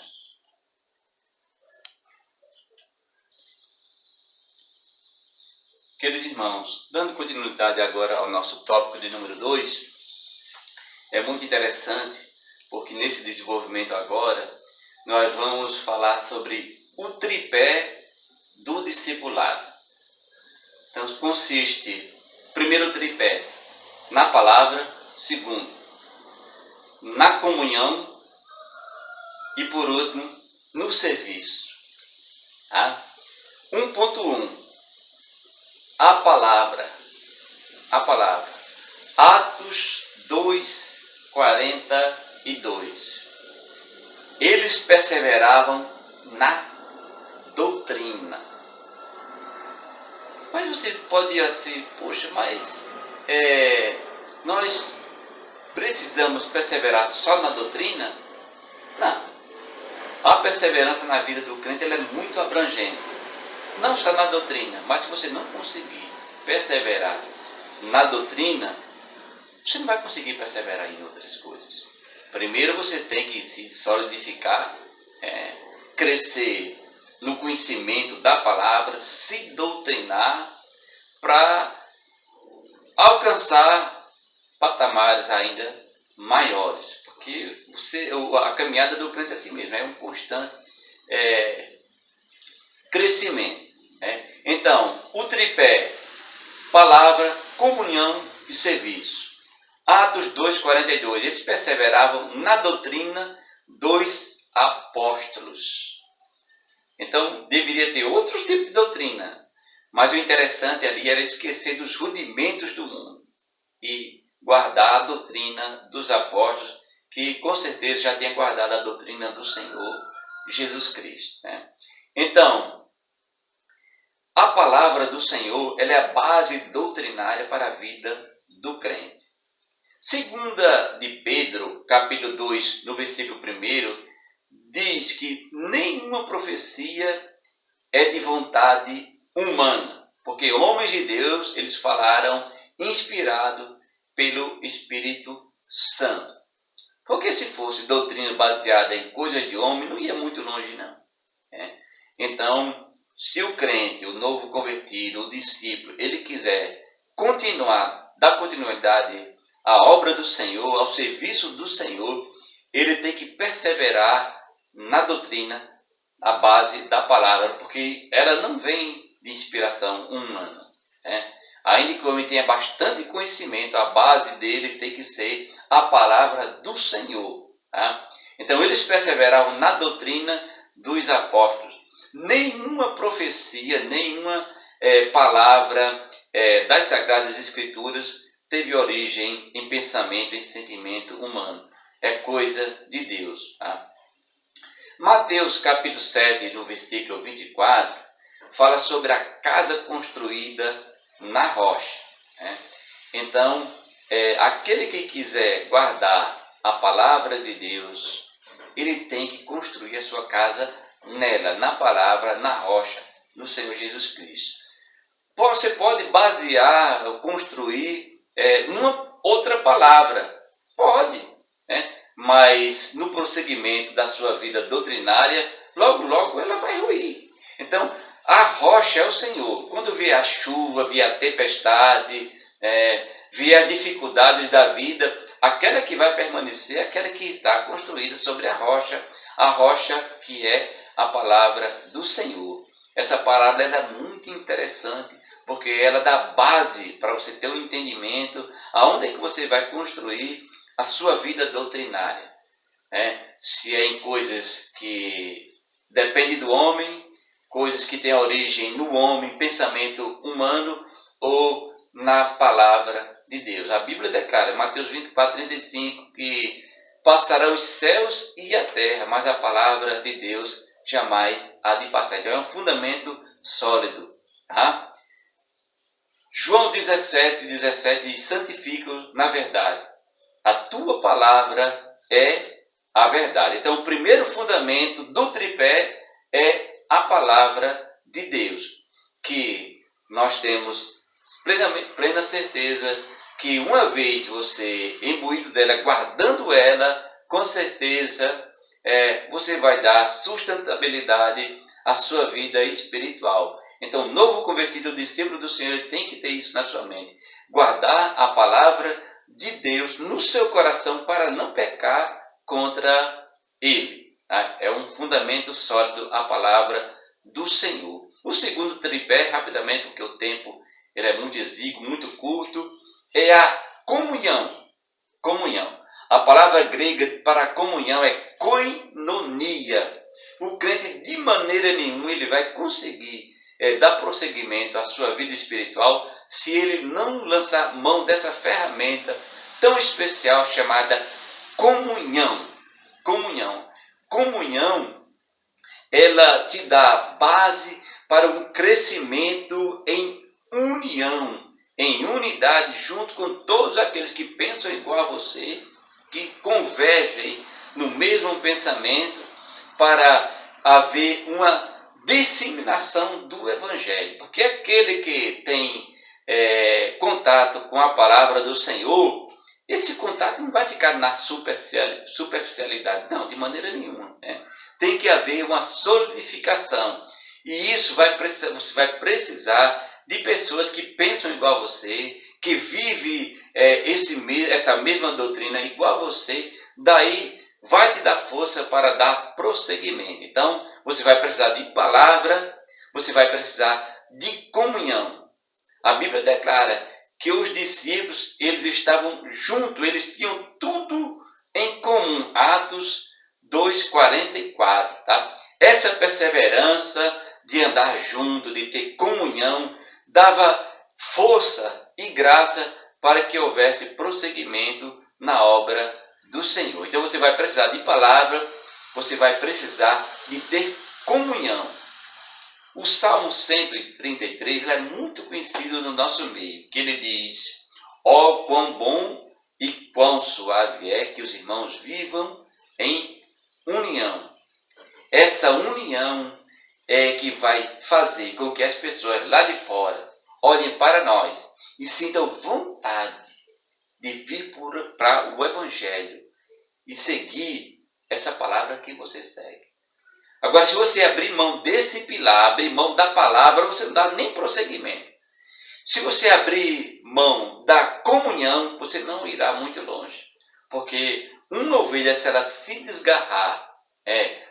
Queridos irmãos, dando continuidade agora ao nosso tópico de número 2, é muito interessante, porque nesse desenvolvimento agora, nós vamos falar sobre o tripé do discipulado. Então consiste, primeiro tripé, na palavra, segundo, na comunhão e por último, no serviço. Tá? 1.1. A palavra. Atos 2:42. Eles perseveravam na doutrina. Mas você pode ir assim, poxa, mas nós precisamos perseverar só na doutrina? Não. A perseverança na vida do crente ela é muito abrangente. Não só na doutrina, mas se você não conseguir perseverar na doutrina, você não vai conseguir perseverar em outras coisas. Primeiro você tem que se solidificar, crescer no conhecimento da palavra, se doutrinar para alcançar patamares ainda maiores. Porque a caminhada do crente é assim mesmo, é um constante crescimento. Então, o tripé, palavra, comunhão e serviço. Atos 2:42, eles perseveravam na doutrina dos apóstolos. Então, deveria ter outros tipos de doutrina, mas o interessante ali era esquecer dos rudimentos do mundo e guardar a doutrina dos apóstolos, que com certeza já tinha guardado a doutrina do Senhor Jesus Cristo. Então, a palavra do Senhor ela é a base doutrinária para a vida do crente. Segunda de Pedro, capítulo 2, no versículo 1, diz que nenhuma profecia é de vontade humana, porque homens de Deus, eles falaram inspirado pelo Espírito Santo. Porque se fosse doutrina baseada em coisas de homem, não ia muito longe, não. Então, se o crente, o novo convertido, o discípulo, ele quiser dar continuidade à obra do Senhor, ao serviço do Senhor, ele tem que perseverar na doutrina, a base da palavra, porque ela não vem de inspiração humana. Ainda que o homem tenha bastante conhecimento, a base dele tem que ser a palavra do Senhor. Então eles perseveravam na doutrina dos apóstolos. Nenhuma profecia, nenhuma palavra das Sagradas Escrituras teve origem em pensamento, em sentimento humano. É coisa de Deus. Mateus capítulo 7, no versículo 24, fala sobre a casa construída na rocha. Então, aquele que quiser guardar a palavra de Deus, ele tem que construir a sua casa nela, na palavra, na rocha, no Senhor Jesus Cristo. Você pode basear, construir numa outra palavra, pode, mas no prosseguimento da sua vida doutrinária, logo, logo ela vai ruir. Então, a rocha é o Senhor. Quando vier a chuva, vier a tempestade, vier as dificuldades da vida, aquela que vai permanecer é aquela que está construída sobre a rocha que é a palavra do Senhor. Essa palavra ela é muito interessante, porque ela dá base para você ter um entendimento aonde é que você vai construir a sua vida doutrinária. Se é em coisas que dependem do homem, coisas que têm origem no homem, pensamento humano, ou na palavra de Deus. A Bíblia declara, Mateus 24:35, que passarão os céus e a terra, mas a palavra de Deus jamais há de passar. Então é um fundamento sólido. João 17:17 diz, santifica-os na verdade. A tua palavra é a verdade. Então o primeiro fundamento do tripé é a palavra de Deus, que nós temos plena certeza que uma vez você imbuído dela, guardando ela, com certeza você vai dar sustentabilidade à sua vida espiritual. Então, o novo convertido, o discípulo do Senhor, ele tem que ter isso na sua mente. Guardar a palavra de Deus no seu coração para não pecar contra ele. É um fundamento sólido a palavra do Senhor. O segundo tripé, rapidamente, porque o tempo ele é muito exíguo, muito curto, é a comunhão. Comunhão. A palavra grega para comunhão é koinonia. O crente, de maneira nenhuma, ele vai conseguir dar prosseguimento à sua vida espiritual se ele não lançar mão dessa ferramenta tão especial chamada comunhão. Comunhão. Comunhão, ela te dá base para um crescimento em união, em unidade, junto com todos aqueles que pensam igual a você, que convergem no mesmo pensamento, para haver uma disseminação do Evangelho. Porque aquele que tem contato com a palavra do Senhor, esse contato não vai ficar na superficialidade, não, de maneira nenhuma, né? Tem que haver uma solidificação. E isso você vai precisar de pessoas que pensam igual a você, que vivem essa mesma doutrina igual a você. Daí vai te dar força para dar prosseguimento. Então, você vai precisar de palavra, você vai precisar de comunhão. A Bíblia declara que os discípulos, eles estavam juntos, eles tinham tudo em comum. Atos 2:44, tá? Essa perseverança de andar junto, de ter comunhão, dava força e graça para que houvesse prosseguimento na obra do Senhor. Então você vai precisar de palavra, você vai precisar de ter comunhão. O Salmo 133 é muito conhecido no nosso meio, que ele diz: ó, quão bom e quão suave é que os irmãos vivam em união. Essa união é que vai fazer com que as pessoas lá de fora olhem para nós e sintam vontade de vir para o Evangelho e seguir essa palavra que você segue. Agora, se você abrir mão desse pilar, abrir mão da palavra, você não dá nem prosseguimento. Se você abrir mão da comunhão, você não irá muito longe. Porque uma ovelha, se ela se desgarrar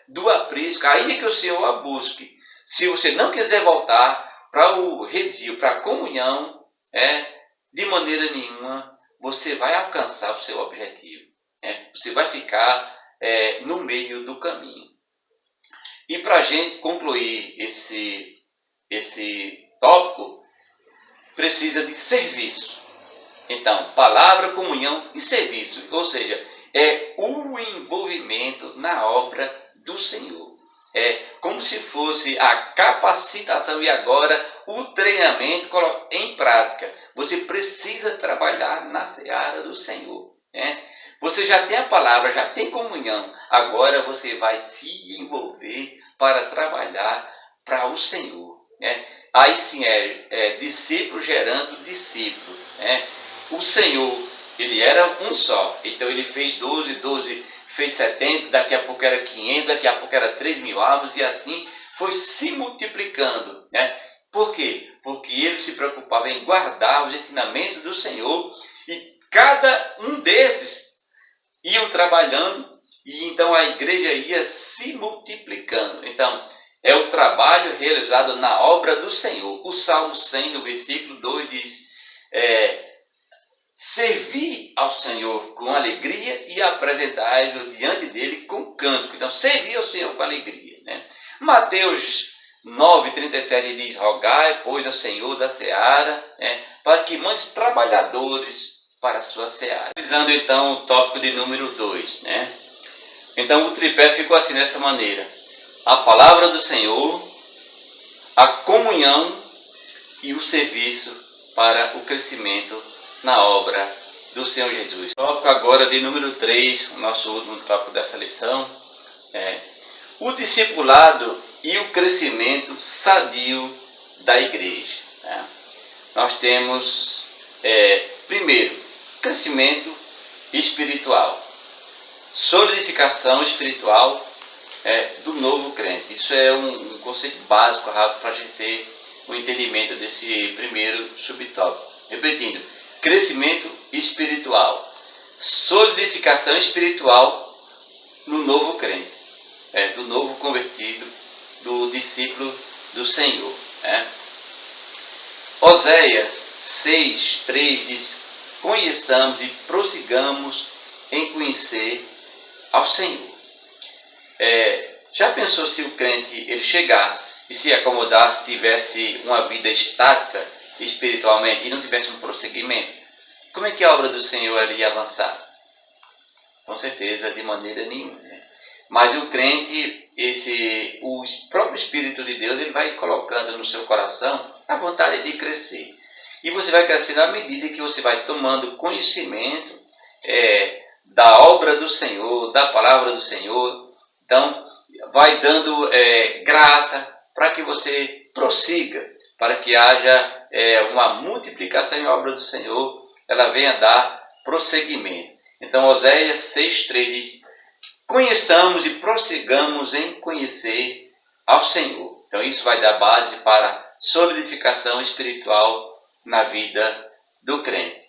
do aprisco, ainda que o Senhor a busque, se você não quiser voltar para o redil, para a comunhão, de maneira nenhuma você vai alcançar o seu objetivo. Você vai ficar no meio do caminho. E para a gente concluir esse tópico, precisa de serviço. Então, palavra, comunhão e serviço. Ou seja, é o envolvimento na obra do Senhor. É como se fosse a capacitação e agora o treinamento em prática. Você precisa trabalhar na seara do Senhor. Você já tem a palavra, já tem comunhão. Agora você vai se envolver para trabalhar para o Senhor. Aí sim discípulo gerando discípulo. O Senhor, ele era um só. Então ele fez 12 fez 70, daqui a pouco era 500, daqui a pouco era 3.000 almas, e assim foi se multiplicando. Por quê? Porque ele se preocupava em guardar os ensinamentos do Senhor, e cada um desses iam trabalhando, e então a igreja ia se multiplicando. Então, é o trabalho realizado na obra do Senhor. O Salmo 100, no versículo 2, diz: servir ao Senhor com alegria e apresentai-vos diante dele com cântico. Então, servir ao Senhor com alegria. Mateus 9:37 diz: rogai, pois, ao Senhor da seara, para que mande trabalhadores para a sua seara. Analisando então o tópico de número 2. Então o tripé ficou assim, dessa maneira: a palavra do Senhor, a comunhão e o serviço para o crescimento na obra do Senhor Jesus. Tópico agora de número 3, o nosso último tópico dessa lição, o discipulado e o crescimento sadio da igreja. Nós temos, primeiro, crescimento espiritual, solidificação espiritual do novo crente. Isso é um conceito básico, rápido, para a gente ter o entendimento desse primeiro subtópico. Repetindo: crescimento espiritual, solidificação espiritual no novo crente, do novo convertido, do discípulo do Senhor. Oséias 6:3 diz: conheçamos e prossigamos em conhecer ao Senhor. Já pensou se o crente ele chegasse e se acomodasse, tivesse uma vida estática espiritualmente e não tivesse um prosseguimento? Como é que a obra do Senhor iria avançar? Com certeza, de maneira nenhuma. Né? Mas o crente, o próprio Espírito de Deus, ele vai colocando no seu coração a vontade de crescer. E você vai crescendo à medida que você vai tomando conhecimento da obra do Senhor, da palavra do Senhor. Então, vai dando graça para que você prossiga, para que haja uma multiplicação em obra do Senhor, ela venha dar prosseguimento. Então, Oséias 6:3 diz: conheçamos e prossigamos em conhecer ao Senhor. Então, isso vai dar base para solidificação espiritual na vida do crente.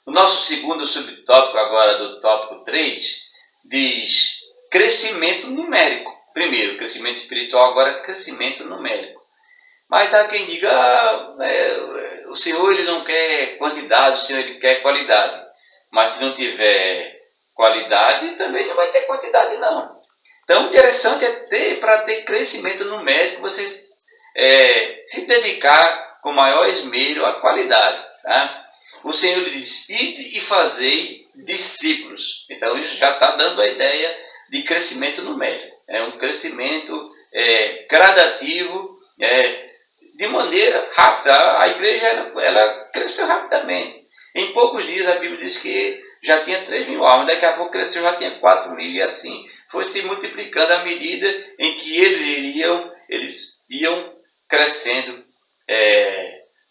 O nosso segundo subtópico, agora do tópico 3, diz crescimento numérico. Primeiro, crescimento espiritual, agora crescimento numérico. Mas há quem diga, o Senhor ele não quer quantidade, o Senhor ele quer qualidade. Mas se não tiver qualidade, também não vai ter quantidade não. Então, interessante para ter crescimento numérico, você se dedicar com maior esmero à qualidade. Tá? O Senhor diz: ide e fazei discípulos. Então, isso já está dando a ideia de crescimento numérico. É um crescimento gradativo, de maneira rápida. A igreja ela cresceu rapidamente. Em poucos dias a Bíblia diz que já tinha 3.000 almas, daqui a pouco cresceu, já tinha 4.000, e assim foi se multiplicando à medida em que eles iam crescendo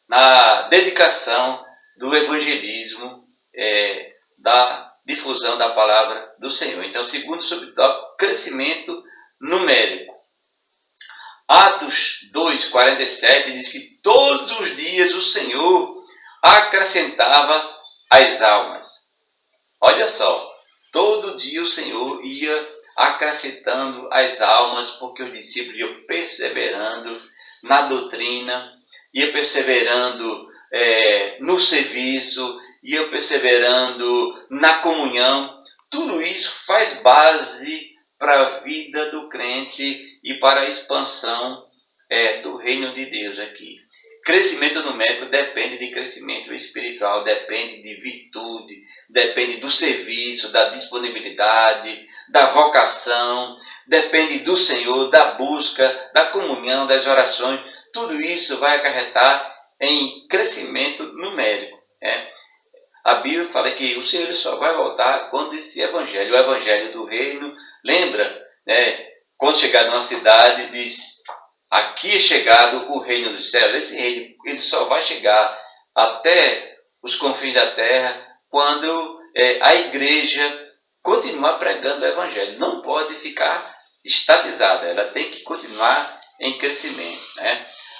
na dedicação do evangelismo, da difusão da palavra do Senhor. Então, segundo subtópico, crescimento numérico. Atos 2:47 diz que todos os dias o Senhor acrescentava as almas. Olha só, todo dia o Senhor ia acrescentando as almas, porque os discípulos iam perseverando na doutrina, iam perseverando no serviço, iam perseverando na comunhão. Tudo isso faz base para a vida do crente e para a expansão do reino de Deus aqui. Crescimento numérico depende de crescimento espiritual, depende de virtude, depende do serviço, da disponibilidade, da vocação, depende do Senhor, da busca, da comunhão, das orações. Tudo isso vai acarretar em crescimento numérico. A Bíblia fala que o Senhor só vai voltar quando esse evangelho, o evangelho do reino, lembra, quando chegar numa cidade, diz: aqui é chegado o reino dos céus. Esse reino ele só vai chegar até os confins da terra quando a igreja continuar pregando o evangelho. Não pode ficar estatizada, ela tem que continuar em crescimento.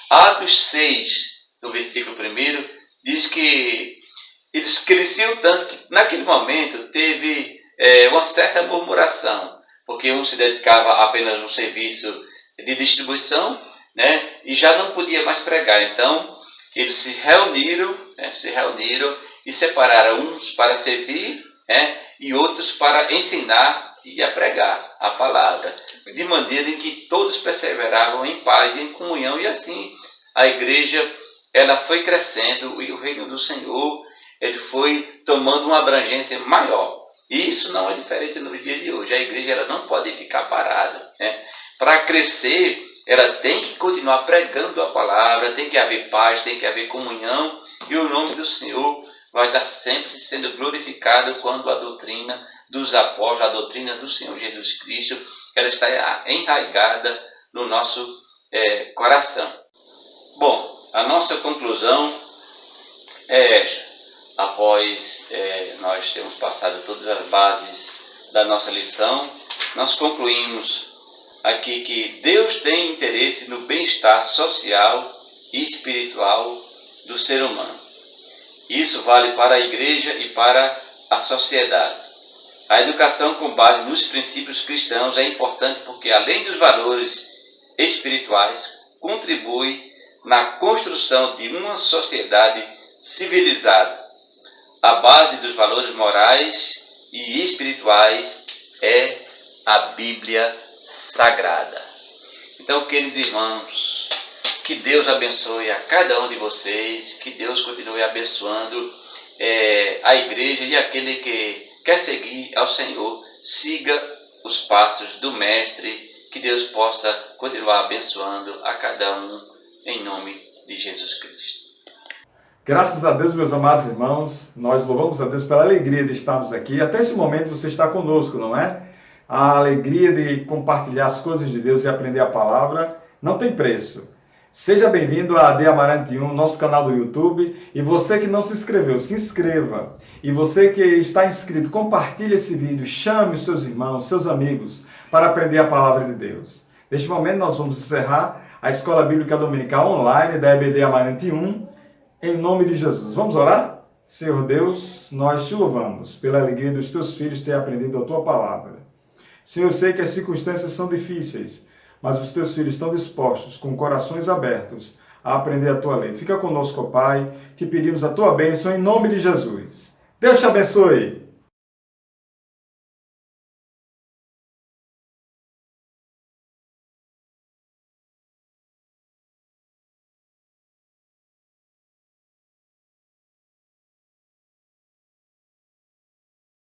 Atos 6, no versículo 1, diz que eles cresciam tanto que naquele momento teve uma certa murmuração, porque um se dedicava apenas no serviço de distribuição, e já não podia mais pregar. Então eles se reuniram e separaram uns para servir, e outros para ensinar e a pregar a palavra, de maneira em que todos perseveravam em paz e em comunhão, e assim a igreja ela foi crescendo e o reino do Senhor ele foi tomando uma abrangência maior. E isso não é diferente nos dias de hoje. A igreja ela não pode ficar parada. Para crescer, ela tem que continuar pregando a palavra, tem que haver paz, tem que haver comunhão, e o nome do Senhor vai estar sempre sendo glorificado quando a doutrina dos apóstolos, a doutrina do Senhor Jesus Cristo, ela está enraizada no nosso coração. Bom, a nossa conclusão é esta. Após nós termos passado todas as bases da nossa lição, nós concluímos aqui que Deus tem interesse no bem-estar social e espiritual do ser humano. Isso vale para a igreja e para a sociedade. A educação com base nos princípios cristãos é importante porque, além dos valores espirituais, contribui na construção de uma sociedade civilizada. A base dos valores morais e espirituais é a Bíblia Sagrada. Então, queridos irmãos, que Deus abençoe a cada um de vocês, que Deus continue abençoando a igreja, e aquele que quer seguir ao Senhor, siga os passos do Mestre, que Deus possa continuar abençoando a cada um, em nome de Jesus Cristo. Graças a Deus, meus amados irmãos, nós louvamos a Deus pela alegria de estarmos aqui. Até esse momento você está conosco, não é? A alegria de compartilhar as coisas de Deus e aprender a palavra não tem preço. Seja bem-vindo a AD Amarante 1, nosso canal do YouTube. E você que não se inscreveu, se inscreva. E você que está inscrito, compartilhe esse vídeo, chame os seus irmãos, seus amigos, para aprender a palavra de Deus. Neste momento nós vamos encerrar a Escola Bíblica Dominical online da EBD Amarante 1, em nome de Jesus. Vamos orar? Senhor Deus, nós te louvamos pela alegria dos teus filhos terem aprendido a tua palavra. Senhor, eu sei que as circunstâncias são difíceis, mas os teus filhos estão dispostos, com corações abertos, a aprender a tua lei. Fica conosco, ó Pai, te pedimos a tua bênção em nome de Jesus. Deus te abençoe!